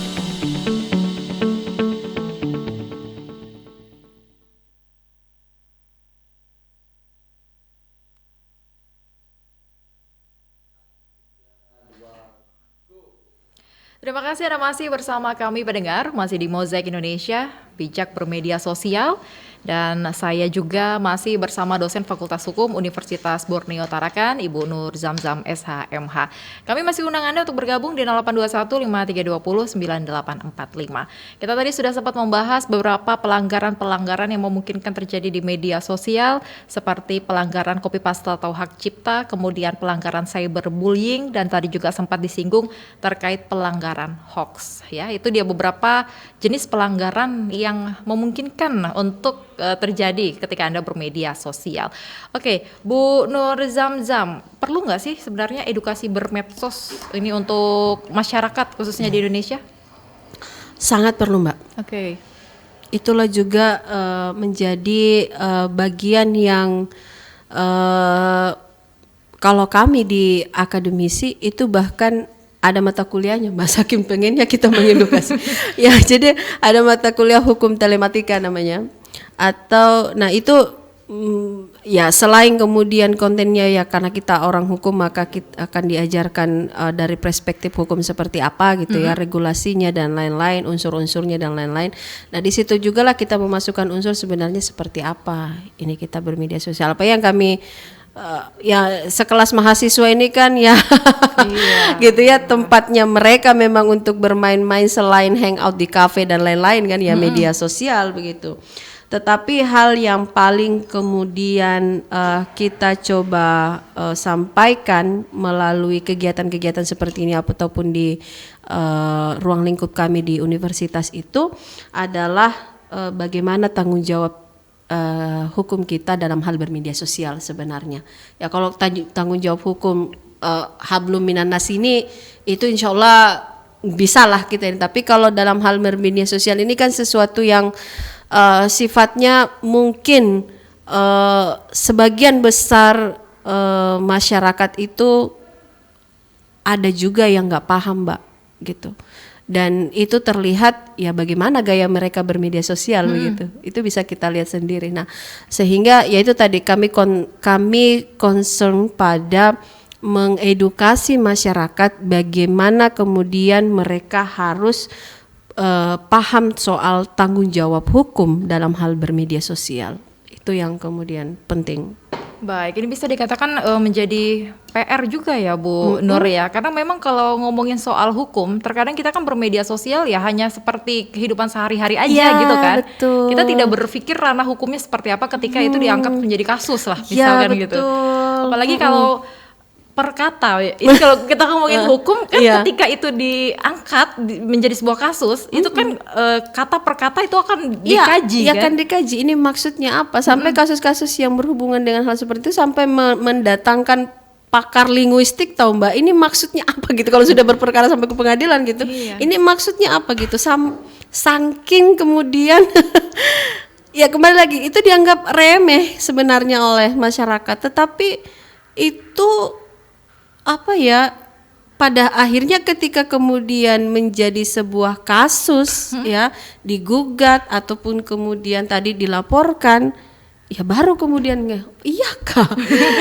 B: Terima kasih Anda masih bersama kami pendengar, masih di Mozaik Indonesia, bijak bermedia sosial. Dan saya juga masih bersama dosen Fakultas Hukum Universitas Borneo Tarakan, Ibu Nur Zamzam SHMH. Kami masih undang Anda untuk bergabung di 0821 5320 9845. Kita tadi sudah sempat membahas beberapa pelanggaran-pelanggaran yang memungkinkan terjadi di media sosial, seperti pelanggaran copy paste atau hak cipta, kemudian pelanggaran cyberbullying, dan tadi juga sempat disinggung terkait pelanggaran hoax. Ya, itu dia beberapa jenis pelanggaran yang memungkinkan untuk terjadi ketika Anda bermedia sosial. Oke, Bu Nur Zamzam, perlu nggak sih sebenarnya edukasi bermedsos ini untuk masyarakat khususnya di Indonesia?
C: Sangat perlu, Mbak.
B: Oke.
C: Itulah juga menjadi bagian yang kalau kami di akademisi itu bahkan ada mata kuliahnya, Mbak, saking pengennya kita mengedukasi. Ya, jadi ada mata kuliah hukum telematika namanya. Atau, nah itu ya selain kemudian kontennya ya karena kita orang hukum maka kita akan diajarkan dari perspektif hukum seperti apa gitu ya, regulasinya dan lain-lain, unsur-unsurnya dan lain-lain. Nah di situ juga lah kita memasukkan unsur sebenarnya seperti apa ini kita bermedia sosial. Apa yang kami ya sekelas mahasiswa ini kan ya gitu ya, tempatnya mereka memang untuk bermain-main selain hangout di kafe dan lain-lain kan ya, media sosial begitu. Tetapi hal yang paling kemudian kita coba sampaikan melalui kegiatan-kegiatan seperti ini ataupun di ruang lingkup kami di universitas itu adalah bagaimana tanggung jawab hukum kita dalam hal bermedia sosial sebenarnya. Ya kalau tanggung jawab hukum hablum minan nas ini itu insya Allah bisalah kita ini. Tapi kalau dalam hal bermedia sosial ini kan sesuatu yang sifatnya mungkin sebagian besar masyarakat itu ada juga yang nggak paham, Mbak, gitu. Dan itu terlihat ya bagaimana gaya mereka bermedia sosial begitu. Itu bisa kita lihat sendiri. Nah, sehingga ya itu tadi kami concern pada mengedukasi masyarakat bagaimana kemudian mereka harus paham soal tanggung jawab hukum dalam hal bermedia sosial. Itu yang kemudian penting.
B: Baik, ini bisa dikatakan menjadi PR juga ya Bu Nur ya, karena memang kalau ngomongin soal hukum, terkadang kita kan bermedia sosial ya hanya seperti kehidupan sehari-hari aja
C: ya,
B: gitu kan.
C: Betul.
B: Kita tidak berpikir ranah hukumnya seperti apa ketika itu diangkat menjadi kasus lah misalkan
C: ya,
B: gitu. Apalagi kalau perkata, ini kalau kita ngomongin hukum kan ketika itu diangkat menjadi sebuah kasus, itu kan kata per kata itu akan dikaji kan?
C: Akan dikaji. Ini maksudnya apa? Sampai kasus-kasus yang berhubungan dengan hal seperti itu sampai mendatangkan pakar linguistik tahu Mbak, ini maksudnya apa gitu kalau sudah berperkara sampai ke pengadilan gitu. Ini maksudnya apa gitu. Saking kemudian ya kembali lagi itu dianggap remeh sebenarnya oleh masyarakat, tetapi itu apa ya, pada akhirnya ketika kemudian menjadi sebuah kasus ya, digugat ataupun kemudian tadi dilaporkan, ya baru kemudian iya kah,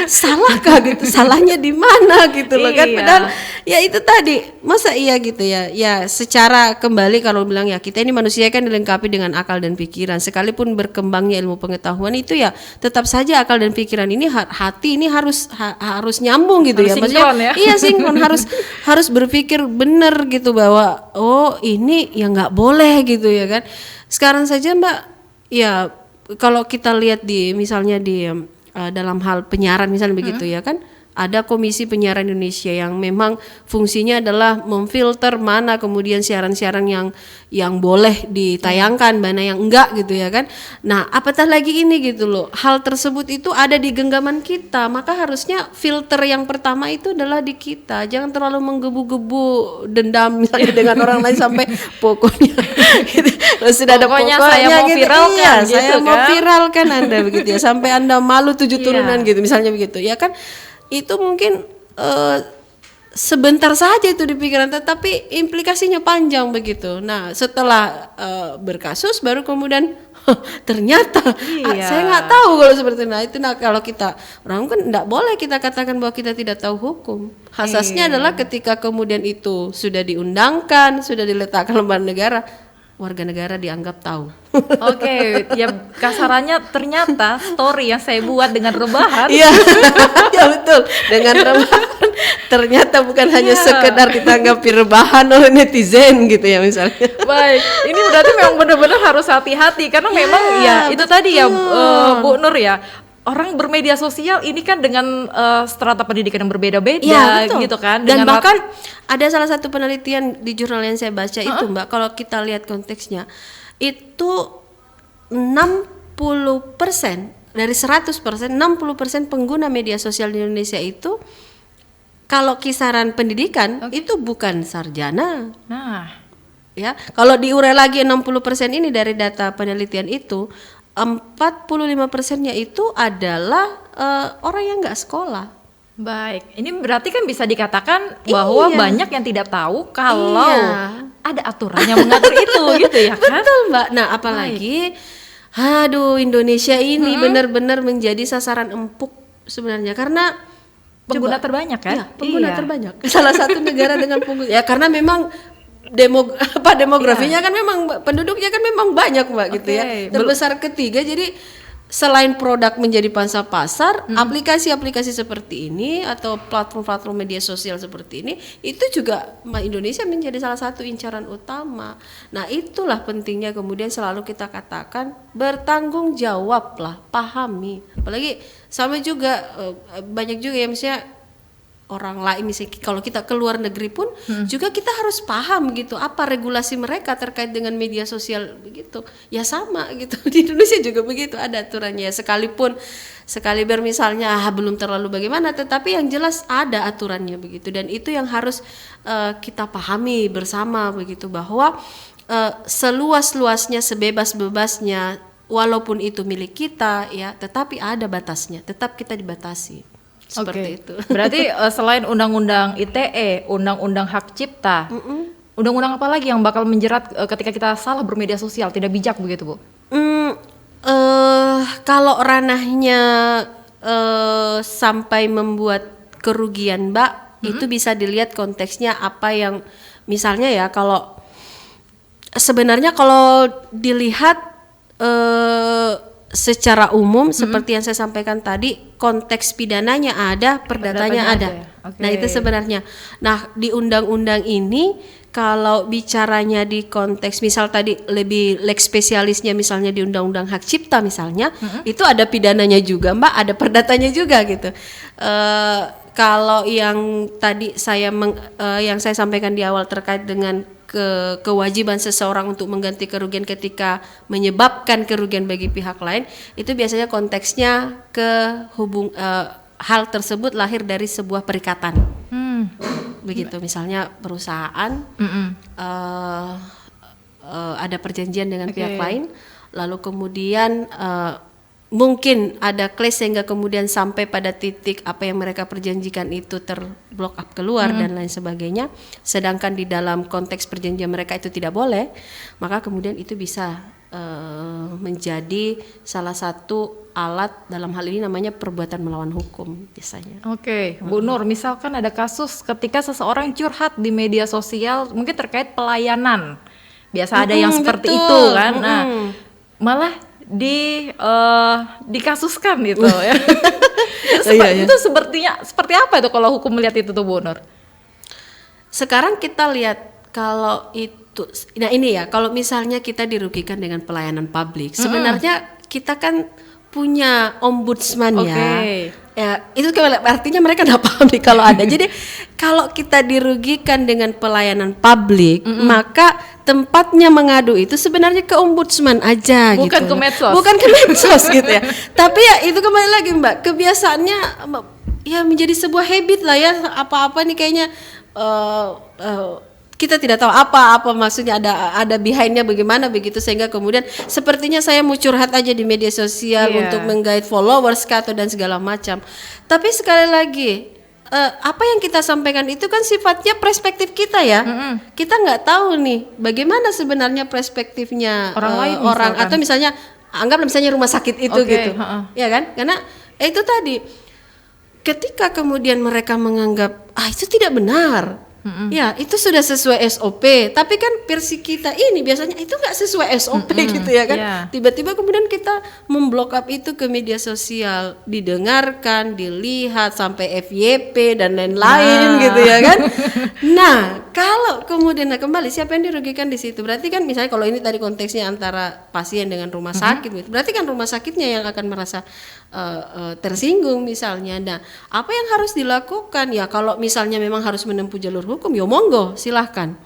C: salahkah gitu, salahnya di mana gitu loh kan. Padahal ya itu tadi, masa iya gitu ya. Ya secara kembali kalau bilang ya, kita ini manusia kan dilengkapi dengan akal dan pikiran. Sekalipun berkembangnya ilmu pengetahuan itu ya tetap saja akal dan pikiran ini, hati ini harus nyambung gitu,
B: harus
C: ya. Maksudnya
B: sinkron, ya.
C: iya sinkron, harus berpikir benar gitu bahwa oh ini ya nggak boleh gitu ya kan. Sekarang saja Mbak, ya kalau kita lihat di misalnya di dalam hal penyiaran misalnya begitu ya kan, ada Komisi Penyiaran Indonesia yang memang fungsinya adalah memfilter mana kemudian siaran-siaran yang boleh ditayangkan, mana yang enggak gitu ya kan. Nah, apatah lagi ini gitu loh. Hal tersebut itu ada di genggaman kita, maka harusnya filter yang pertama itu adalah di kita. Jangan terlalu menggebu-gebu dendam misalnya dengan orang lain sampai pokoknya gitu. Sudah ada
B: Pokoknya
C: pokoknya
B: saya mau
C: gitu.
B: viralkan
C: Iya,
B: gitu
C: saya mau
B: kan.
C: viralkan Anda begitu ya, sampai Anda malu 7 turunan gitu misalnya begitu ya kan. Itu mungkin sebentar saja itu di pikiran, tetapi implikasinya panjang begitu. Nah setelah berkasus baru kemudian ternyata saya nggak tahu kalau seperti itu. Nah itu kalau kita orang kan nggak boleh kita katakan bahwa kita tidak tahu hukum. Asasnya adalah ketika kemudian itu sudah diundangkan, sudah diletakkan lembaga negara, warga negara dianggap tahu.
B: Oke, ya kasarannya ternyata story yang saya buat dengan rebahan.
C: Iya, ya betul. Dengan rebahan ternyata bukan hanya sekedar ditanggapi rebahan oleh netizen gitu ya misalnya.
B: Baik, ini berarti memang benar-benar harus hati-hati karena memang ya itu tadi ya Bu Nur ya. Orang bermedia sosial ini kan dengan strata pendidikan yang berbeda-beda gitu kan.
C: Dan
B: dengan
C: bahkan ada salah satu penelitian di jurnal yang saya baca itu Mbak, kalau kita lihat konteksnya itu 60% dari 100%, 60% pengguna media sosial di Indonesia itu kalau kisaran pendidikan itu bukan sarjana.
B: Nah,
C: Ya, kalau diurai lagi 60% ini dari data penelitian itu, 45%-nya itu adalah orang yang nggak sekolah.
B: baik. Ini berarti kan bisa dikatakan bahwa banyak yang tidak tahu kalau ada aturan yang mengatur itu gitu ya kan?
C: Betul Mbak. Nah apalagi, aduh Indonesia ini benar-benar menjadi sasaran empuk sebenarnya karena
B: Pengguna terbanyak kan?
C: Iya, pengguna terbanyak. Salah satu negara dengan pengguna. Ya karena memang demografinya kan memang penduduknya kan memang banyak Mbak gitu ya. Terbesar ketiga, jadi selain produk menjadi pangsa pasar, aplikasi-aplikasi seperti ini atau platform-platform media sosial seperti ini itu juga Indonesia menjadi salah satu incaran utama. Nah, itulah pentingnya kemudian selalu kita katakan bertanggung jawablah, pahami. Apalagi sama juga banyak juga ya misalnya orang lain misalnya kalau kita ke luar negeri pun juga kita harus paham gitu apa regulasi mereka terkait dengan media sosial begitu. Ya sama gitu. Di Indonesia juga begitu ada aturannya. Sekali misalnya belum terlalu bagaimana tetapi yang jelas ada aturannya begitu dan itu yang harus kita pahami bersama begitu bahwa seluas-luasnya sebebas-bebasnya walaupun itu milik kita ya tetapi ada batasnya. Tetap kita dibatasi. Seperti itu.
B: Berarti selain undang-undang ITE, undang-undang hak cipta, undang-undang apa lagi yang bakal menjerat ketika kita salah bermedia sosial, tidak bijak begitu Bu?
C: Kalau ranahnya sampai membuat kerugian Mbak, itu bisa dilihat konteksnya apa yang misalnya ya kalau sebenarnya kalau dilihat secara umum seperti yang saya sampaikan tadi konteks pidananya ada, perdatanya ada. Nah itu sebenarnya. Nah di undang-undang ini kalau bicaranya di konteks misal tadi lebih lex spesialisnya misalnya di undang-undang hak cipta misalnya itu ada pidananya juga Mbak, ada perdatanya juga gitu. Kalau yang tadi yang saya sampaikan di awal terkait dengan kewajiban seseorang untuk mengganti kerugian ketika menyebabkan kerugian bagi pihak lain itu biasanya konteksnya hal tersebut lahir dari sebuah perikatan. Begitu, misalnya perusahaan ada perjanjian dengan pihak lain, lalu kemudian mungkin ada clash sehingga kemudian sampai pada titik apa yang mereka perjanjikan itu terblock up keluar dan lain sebagainya, sedangkan di dalam konteks perjanjian mereka itu tidak boleh, maka kemudian itu bisa menjadi salah satu alat, dalam hal ini namanya perbuatan melawan hukum biasanya.
B: Oke, Bu Nur, misalkan ada kasus ketika seseorang curhat di media sosial mungkin terkait pelayanan, biasa ada yang seperti
C: betul.
B: itu kan, nah malah dikasuskan gitu ya. Itu sepertinya seperti apa itu kalau hukum melihat itu tuh Bu Nur?
C: Sekarang kita lihat kalau itu, nah ini ya, kalau misalnya kita dirugikan dengan pelayanan publik, sebenarnya kita kan punya ombudsman ya, itu artinya mereka nggak paham nih kalau ada. Jadi kalau kita dirugikan dengan pelayanan publik, maka tempatnya mengadu itu sebenarnya ke ombudsman aja,
B: bukan
C: gitu.
B: ke medsos.
C: Bukan ke medsos gitu ya. Tapi ya itu kembali lagi Mbak, kebiasaannya ya menjadi sebuah habit lah ya, apa-apa nih kayaknya kita tidak tahu apa maksudnya, ada behindnya bagaimana begitu, sehingga kemudian sepertinya saya mau curhat aja di media sosial untuk menggait followers atau dan segala macam. Tapi sekali lagi apa yang kita sampaikan itu kan sifatnya perspektif kita ya. Kita nggak tahu nih bagaimana sebenarnya perspektifnya
B: orang lain,
C: orang atau misalnya anggaplah misalnya rumah sakit itu gitu, ya kan? Karena itu tadi ketika kemudian mereka menganggap itu tidak benar. Ya itu sudah sesuai SOP, tapi kan versi kita ini biasanya itu nggak sesuai SOP gitu ya kan. Tiba-tiba kemudian kita memblok up itu ke media sosial, didengarkan, dilihat sampai FYP dan lain-lain gitu ya kan. Nah kalau kemudian kembali siapa yang dirugikan di situ? Berarti kan misalnya kalau ini tadi konteksnya antara pasien dengan rumah sakit, gitu. Berarti kan rumah sakitnya yang akan merasa tersinggung misalnya. Nah apa yang harus dilakukan ya, kalau misalnya memang harus menempuh jalur hukum, ya monggo silahkan.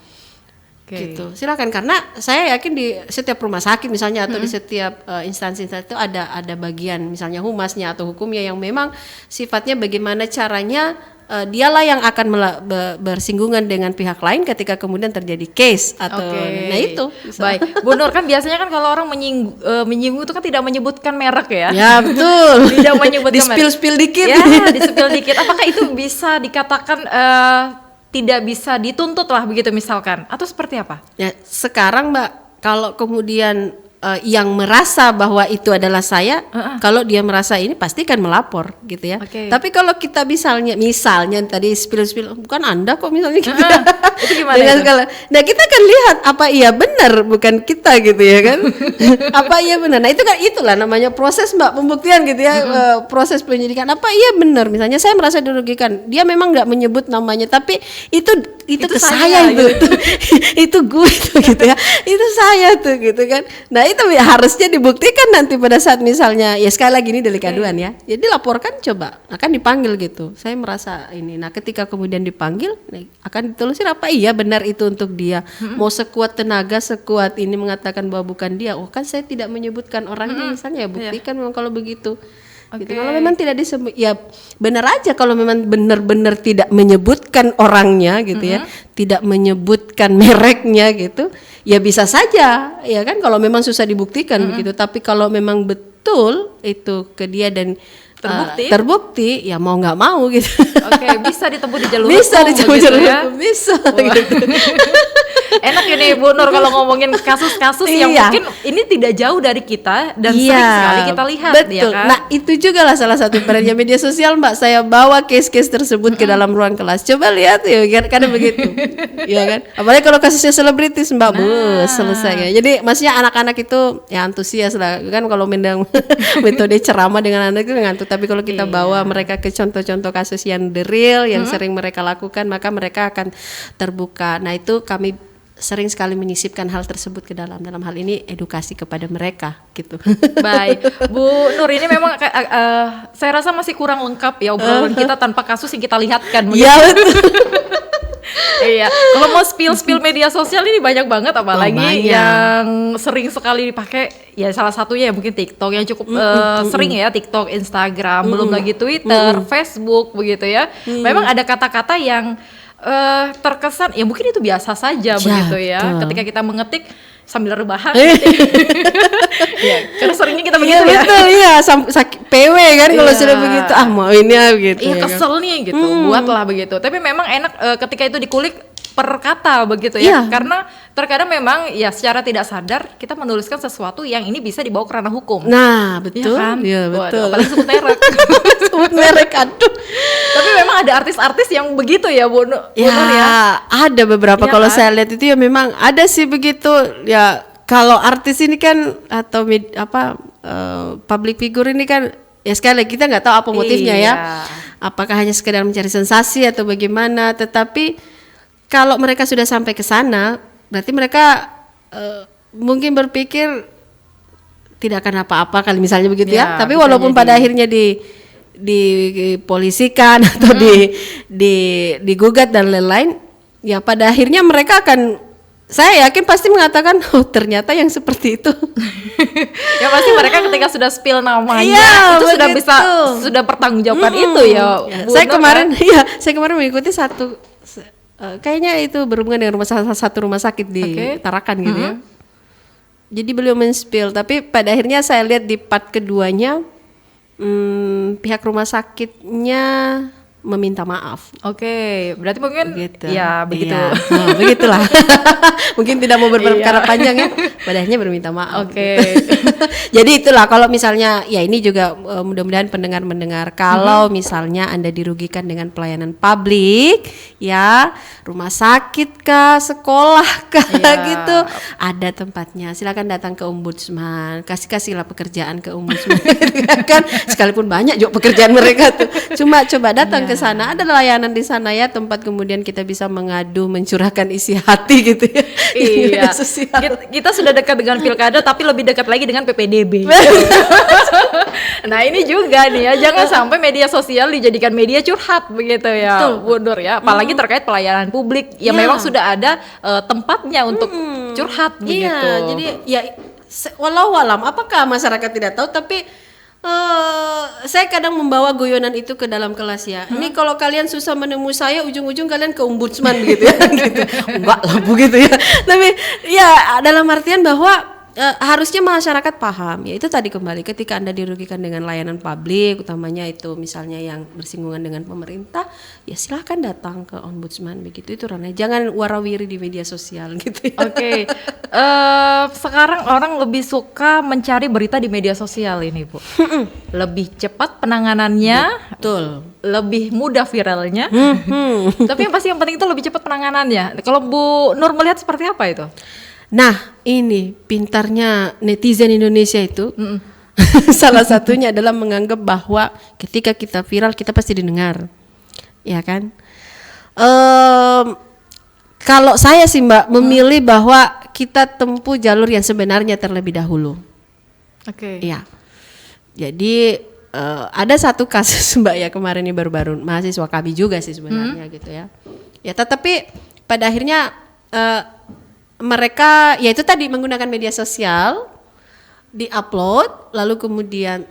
C: Gitu, silahkan, karena saya yakin di setiap rumah sakit misalnya atau di setiap instansi itu ada bagian misalnya humasnya atau hukumnya yang memang sifatnya bagaimana caranya dialah yang akan bersinggungan dengan pihak lain ketika kemudian terjadi case atau nah itu.
B: Baik, Bu Nur, kan biasanya kan kalau orang menyinggung itu kan tidak menyebutkan merek ya.
C: Ya betul.
B: Tidak menyebutkan merek.
C: Di-spill dikit.
B: Ya, di-spill dikit. Apakah itu bisa dikatakan tidak bisa dituntut lah begitu misalkan, atau seperti apa? Ya
C: sekarang Mbak, kalau kemudian yang merasa bahwa itu adalah saya, kalau dia merasa ini pasti kan melapor gitu ya. Tapi kalau kita misalnya tadi spill bukan Anda kok misalnya gitu ya.
B: Itu gimana itu?
C: Nah kita kan lihat apa iya benar, bukan kita gitu ya kan. Apa iya benar. Nah itu kan itulah namanya proses Mbak, pembuktian gitu ya. Proses penyidikan apa iya benar, misalnya saya merasa dirugikan, dia memang nggak menyebut namanya, tapi itu ke saya itu gitu. Itu gue itu gitu ya, itu saya tuh gitu kan. Nah itu harusnya dibuktikan nanti pada saat misalnya ya sekali lagi ini delik aduan ya, jadi laporkan, coba akan dipanggil gitu, saya merasa ini. Nah ketika kemudian dipanggil akan ditelusuri apa iya benar itu untuk dia. Mau sekuat tenaga, sekuat ini mengatakan bahwa bukan dia, kan saya tidak menyebutkan orangnya misalnya, ya buktikan memang kalau begitu. Gitu. Kalau memang tidak disebut, ya benar aja kalau memang benar-benar tidak menyebutkan orangnya gitu ya, tidak menyebutkan mereknya gitu, ya bisa saja ya kan kalau memang susah dibuktikan begitu. Tapi kalau memang betul itu ke dia dan terbukti ya mau nggak mau gitu.
B: Bisa ditempuh di jalur
C: bisa
B: hukum,
C: ditempuh
B: gitu
C: jalur
B: ya.
C: hukum, bisa gitu.
B: Enak ini Bu Nur kalau ngomongin kasus-kasus yang mungkin ini tidak jauh dari kita dan sering sekali kita lihat.
C: Betul.
B: Ya kan?
C: Nah itu juga lah salah satu perannya media sosial Mbak, saya bawa case-case tersebut ke dalam ruang kelas, coba lihat ya kadang begitu. Ya kan, apalagi kalau kasusnya selebritis Mbak, selesai ya. Jadi maksudnya anak-anak itu ya antusias lah kan, kalau mendang metode ceramah dengan anak itu ngantuk, tapi kalau kita bawa mereka ke contoh-contoh kasus yang the real, yang sering mereka lakukan, maka mereka akan terbuka. Nah itu kami sering sekali menyisipkan hal tersebut ke dalam hal ini edukasi kepada mereka gitu.
B: Baik, Bu Nur, ini memang saya rasa masih kurang lengkap ya obrolan kita tanpa kasus yang kita lihatkan.
C: Iya betul.
B: Iya, kalau mau spill media sosial ini banyak banget, apalagi
C: banyak.
B: yang sering sekali dipakai. Ya salah satunya ya mungkin TikTok yang cukup sering ya, TikTok, Instagram, belum lagi Twitter, Facebook begitu ya. Memang ada kata-kata yang terkesan ya mungkin itu biasa saja begitu ya.
C: betul.
B: Ketika kita mengetik sambil rebahan. Ya, karena seringnya kita begitu
C: Iya
B: ya.
C: betul, iya sakit PW kan kalau
B: Iya.
C: sudah begitu, mau ini ya gitu.
B: Iya
C: ya kan.
B: kesel nih gitu, buatlah begitu. Tapi memang enak ketika itu dikulik per kata begitu ya,
C: Iya.
B: karena terkadang memang ya secara tidak sadar kita menuliskan sesuatu yang ini bisa dibawa ke ranah hukum.
C: Nah,
B: Iya
C: betul.
B: kan?
C: Iya,
B: Waduh,
C: betul.
B: apalagi sebut merek.
C: Sebut merek, aduh.
B: Tapi memang ada artis-artis yang begitu ya, Bu Nur
C: Ya,
B: ya.
C: ada beberapa
B: Iya
C: kalau
B: kan?
C: saya lihat itu ya memang ada sih begitu. Ya, kalau artis ini kan atau public figure ini kan ya sekali lagi kita nggak tahu apa motifnya ya.
B: Iya.
C: Apakah hanya sekedar mencari sensasi atau bagaimana, tetapi kalau mereka sudah sampai ke sana, berarti mereka mungkin berpikir tidak akan apa-apa kali misalnya begitu ya.
B: Ya,
C: Tapi
B: bisa
C: walaupun
B: jadi.
C: pada akhirnya dipolisikan atau digugat dan lain-lain, ya pada akhirnya mereka akan, saya yakin pasti mengatakan, oh ternyata yang seperti itu.
B: Ya pasti mereka ketika sudah spill namanya
C: Iya,
B: itu sudah
C: begitu.
B: bisa sudah pertanggungjawabkan itu ya.
C: Ya,
B: Bu
C: saya
B: Nur,
C: kemarin,
B: kan?
C: iya, saya kemarin mengikuti kayaknya itu berhubungan dengan salah satu rumah sakit di
B: Oke.
C: Tarakan gitu ya. Jadi beliau men-spill, tapi pada akhirnya saya lihat di part keduanya pihak rumah sakitnya meminta maaf.
B: Oke, berarti mungkin
C: Begitu.
B: ya begitu.
C: Iya. Nah, begitulah. Mungkin tidak mau berbicara panjang ya. Pada akhirnya berminta maaf.
B: Oke.
C: Jadi itulah kalau misalnya ya ini juga mudah-mudahan pendengar mendengar kalau misalnya Anda dirugikan dengan pelayanan publik ya, rumah sakit kah, sekolah kah
B: Iya.
C: gitu, ada tempatnya. Silakan datang ke ombudsman, kasihlah pekerjaan ke ombudsman kan, sekalipun banyak juga pekerjaan mereka tuh. Cuma coba datang ke sana, ada layanan di sana ya, tempat kemudian kita bisa mengadu, mencurahkan isi hati gitu ya. Di
B: Iya.
C: media sosial.
B: Kita sudah dekat dengan pilkada tapi lebih dekat lagi dengan PPDB. Nah, ini juga nih ya, jangan sampai media sosial dijadikan media curhat begitu ya, Bu Nur ya. Apalagi terkait pelayanan publik yang
C: Iya.
B: memang sudah ada tempatnya untuk curhat begitu.
C: Iya, jadi ya walau alam apakah masyarakat tidak tahu, tapi saya kadang membawa guyonan itu ke dalam kelas ya. Ini kalau kalian susah menemui saya, ujung-ujung kalian ke ombudsman begitu ya. Gitu. Enggak lah begitu ya. Tapi ya dalam artian bahwa harusnya masyarakat paham. Ya itu tadi kembali ketika Anda dirugikan dengan layanan publik, utamanya itu misalnya yang bersinggungan dengan pemerintah, ya silakan datang ke ombudsman begitu. Itu ranahnya. Jangan warawiri di media sosial gitu ya.
B: Oke. Sekarang orang lebih suka mencari berita di media sosial ini, Bu. Lebih cepat penanganannya,
C: Betul.
B: lebih mudah viralnya. Tapi yang pasti yang penting itu lebih cepat penanganannya. Kalau Bu Nur melihat seperti apa itu?
C: Nah, ini pintarnya netizen Indonesia itu. Salah satunya adalah menganggap bahwa ketika kita viral kita pasti didengar. Ya kan? Kalau saya sih Mbak memilih bahwa kita tempuh jalur yang sebenarnya terlebih dahulu.
B: Oke.
C: Iya. Jadi ada satu kasus Mbak ya kemarin ini baru-baru, mahasiswa kami juga sih sebenarnya gitu ya. Ya tetapi pada akhirnya mereka ya itu tadi menggunakan media sosial, di-upload lalu kemudian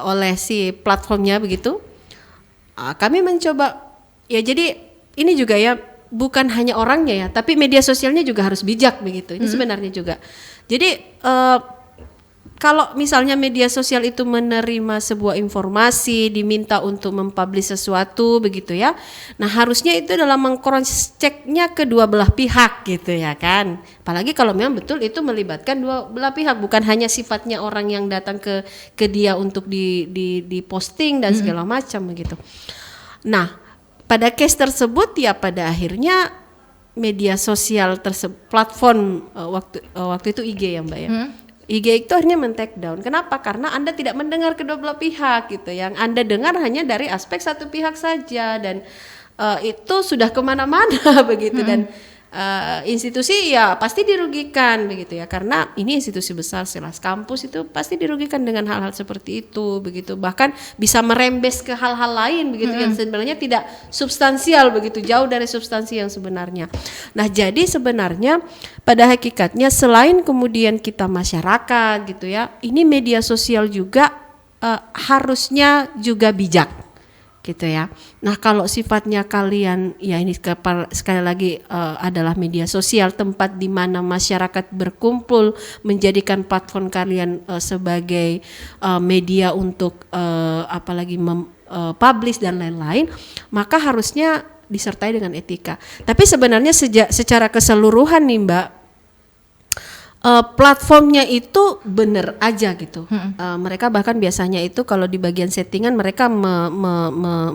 C: oleh si platformnya begitu. Kami mencoba ya, jadi ini juga ya bukan hanya orangnya ya, tapi media sosialnya juga harus bijak begitu. Ini sebenarnya juga. Jadi kalau misalnya media sosial itu menerima sebuah informasi, diminta untuk mempublish sesuatu begitu ya. Nah, harusnya itu dalam meng-cross check-nya kedua belah pihak gitu ya kan. Apalagi kalau memang betul itu melibatkan dua belah pihak, bukan hanya sifatnya orang yang datang ke dia untuk di posting dan segala macam begitu. Nah, pada case tersebut ya pada akhirnya media sosial platform waktu itu IG ya Mbak ya. IG itu akhirnya men-take down. Kenapa? Karena Anda tidak mendengar kedua belah pihak gitu. Yang Anda dengar hanya dari aspek satu pihak saja dan itu sudah kemana-mana begitu. Dan institusi ya pasti dirugikan begitu ya, karena ini institusi besar sekelas kampus itu pasti dirugikan dengan hal-hal seperti itu begitu, bahkan bisa merembes ke hal-hal lain begitu yang sebenarnya tidak substansial begitu, jauh dari substansi yang sebenarnya. Nah jadi sebenarnya pada hakikatnya selain kemudian kita masyarakat gitu ya, ini media sosial juga harusnya juga bijak gitu ya. Nah kalau sifatnya kalian ya ini sekali lagi adalah media sosial, tempat di mana masyarakat berkumpul, menjadikan platform kalian sebagai media untuk apalagi publish dan lain-lain, maka harusnya disertai dengan etika. Tapi sebenarnya secara keseluruhan nih Mbak, platformnya itu bener aja gitu. Mereka bahkan biasanya itu kalau di bagian settingan mereka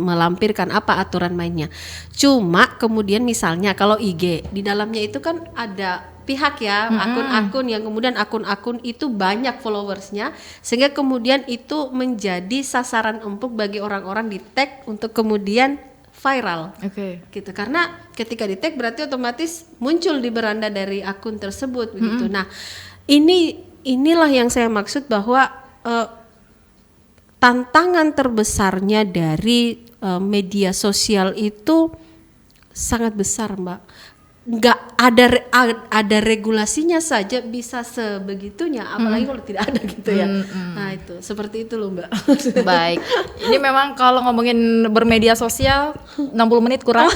C: melampirkan apa aturan mainnya. Cuma kemudian misalnya kalau IG di dalamnya itu kan ada pihak ya, akun-akun yang kemudian akun-akun itu banyak followersnya, sehingga kemudian itu menjadi sasaran empuk bagi orang-orang di tag untuk kemudian viral, gitu. Karena ketika di tag berarti otomatis muncul di beranda dari akun tersebut, begitu. Nah, inilah yang saya maksud bahwa tantangan terbesarnya dari media sosial itu sangat besar, Mbak. Nggak ada regulasinya saja bisa sebegitunya, apalagi kalau tidak ada gitu ya. Nah itu seperti itu loh Mbak.
B: Baik, ini memang kalau ngomongin bermedia sosial 60 menit kurang.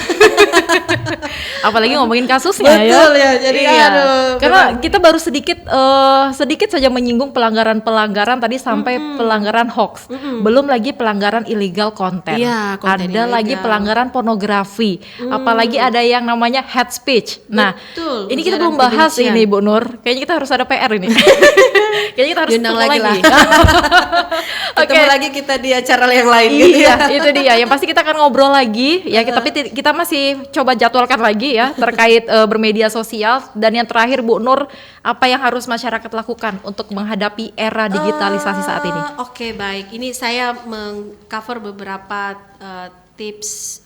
B: Apalagi ngomongin kasusnya.
C: Betul ya, jadi
B: karena kita baru sedikit saja menyinggung pelanggaran tadi sampai pelanggaran hoax, belum lagi pelanggaran illegal konten.
C: Ya,
B: ada
C: illegal.
B: lagi pelanggaran pornografi, apalagi ada yang namanya hate speech. Nah,
C: betul,
B: ini kita belum bahas
C: kebencian.
B: ini Bu Nur. Kayaknya kita harus ada PR ini. Kayaknya kita harus
C: diundang
B: ketemu
C: lagi. Ketemu lagi kita di acara yang lain gitu ya.
B: Itu dia. Yang pasti kita akan ngobrol lagi ya, tapi kita masih coba jadwalkan lagi ya terkait bermedia sosial. Dan yang terakhir Bu Nur, apa yang harus masyarakat lakukan untuk menghadapi era digitalisasi saat ini?
C: Oke, baik. Ini saya mengcover beberapa tips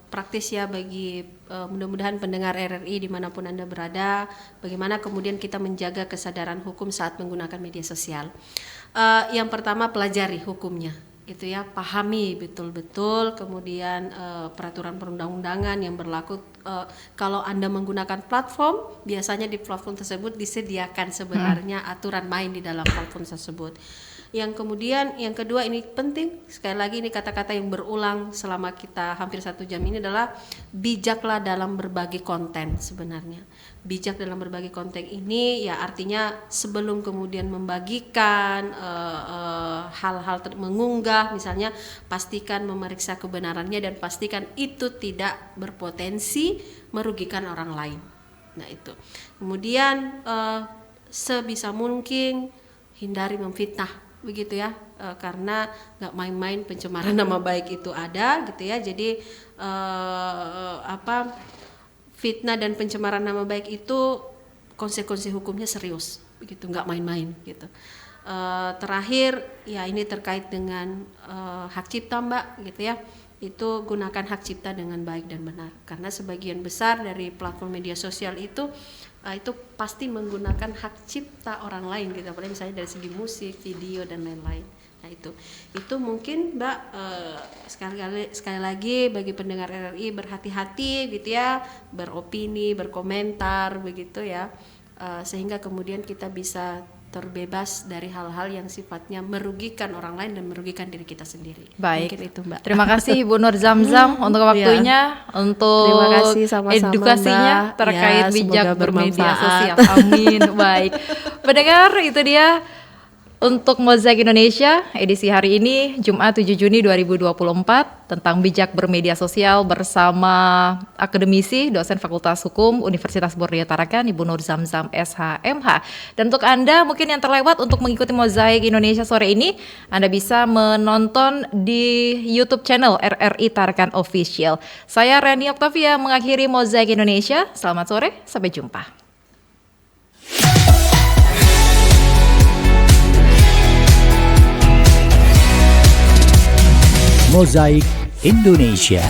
C: praktis ya bagi mudah-mudahan pendengar RRI dimanapun Anda berada, bagaimana kemudian kita menjaga kesadaran hukum saat menggunakan media sosial. Yang pertama, pelajari hukumnya gitu ya, pahami betul-betul kemudian peraturan perundang-undangan yang berlaku. Kalau Anda menggunakan platform, biasanya di platform tersebut disediakan sebenarnya aturan main di dalam platform tersebut. Yang kemudian yang kedua, ini penting sekali lagi, ini kata-kata yang berulang selama kita hampir 1 jam ini adalah bijaklah dalam berbagi konten. Sebenarnya bijak dalam berbagi konten ini ya artinya sebelum kemudian membagikan hal-hal mengunggah misalnya, pastikan memeriksa kebenarannya dan pastikan itu tidak berpotensi merugikan orang lain. Nah itu kemudian sebisa mungkin hindari memfitnah begitu ya, karena nggak main-main pencemaran nama baik itu ada gitu ya. Jadi fitnah dan pencemaran nama baik itu konsekuensi hukumnya serius begitu, nggak main-main gitu. Terakhir ya ini terkait dengan hak cipta Mbak gitu ya, itu gunakan hak cipta dengan baik dan benar, karena sebagian besar dari platform media sosial itu pasti menggunakan hak cipta orang lain gitu, apalagi misalnya dari segi musik, video dan lain-lain. Nah itu mungkin Mbak sekali lagi bagi pendengar RRI berhati-hati gitu ya, beropini, berkomentar begitu ya, sehingga kemudian kita bisa terbebas dari hal-hal yang sifatnya merugikan orang lain dan merugikan diri kita sendiri.
B: Baik,
C: mungkin itu Mbak.
B: Terima kasih Bu Nur Zamzam untuk waktunya, untuk
C: terima kasih sama-sama,
B: edukasinya
C: Mbak.
B: terkait
C: Ya,
B: bijak
C: semoga
B: bermedia
C: bermanfaat.
B: sosial. Amin. Baik, pendengar, itu dia untuk Mozaik Indonesia edisi hari ini Jumat 7 Juni 2024 tentang bijak bermedia sosial bersama akademisi, dosen Fakultas Hukum Universitas Borneo Tarakan, Ibu Nur Zamzam SHMH. Dan untuk Anda mungkin yang terlewat untuk mengikuti Mozaik Indonesia sore ini, Anda bisa menonton di YouTube channel RRI Tarakan Official. Saya Reni Oktavia mengakhiri Mozaik Indonesia. Selamat sore, sampai jumpa.
A: Mozaik Indonesia.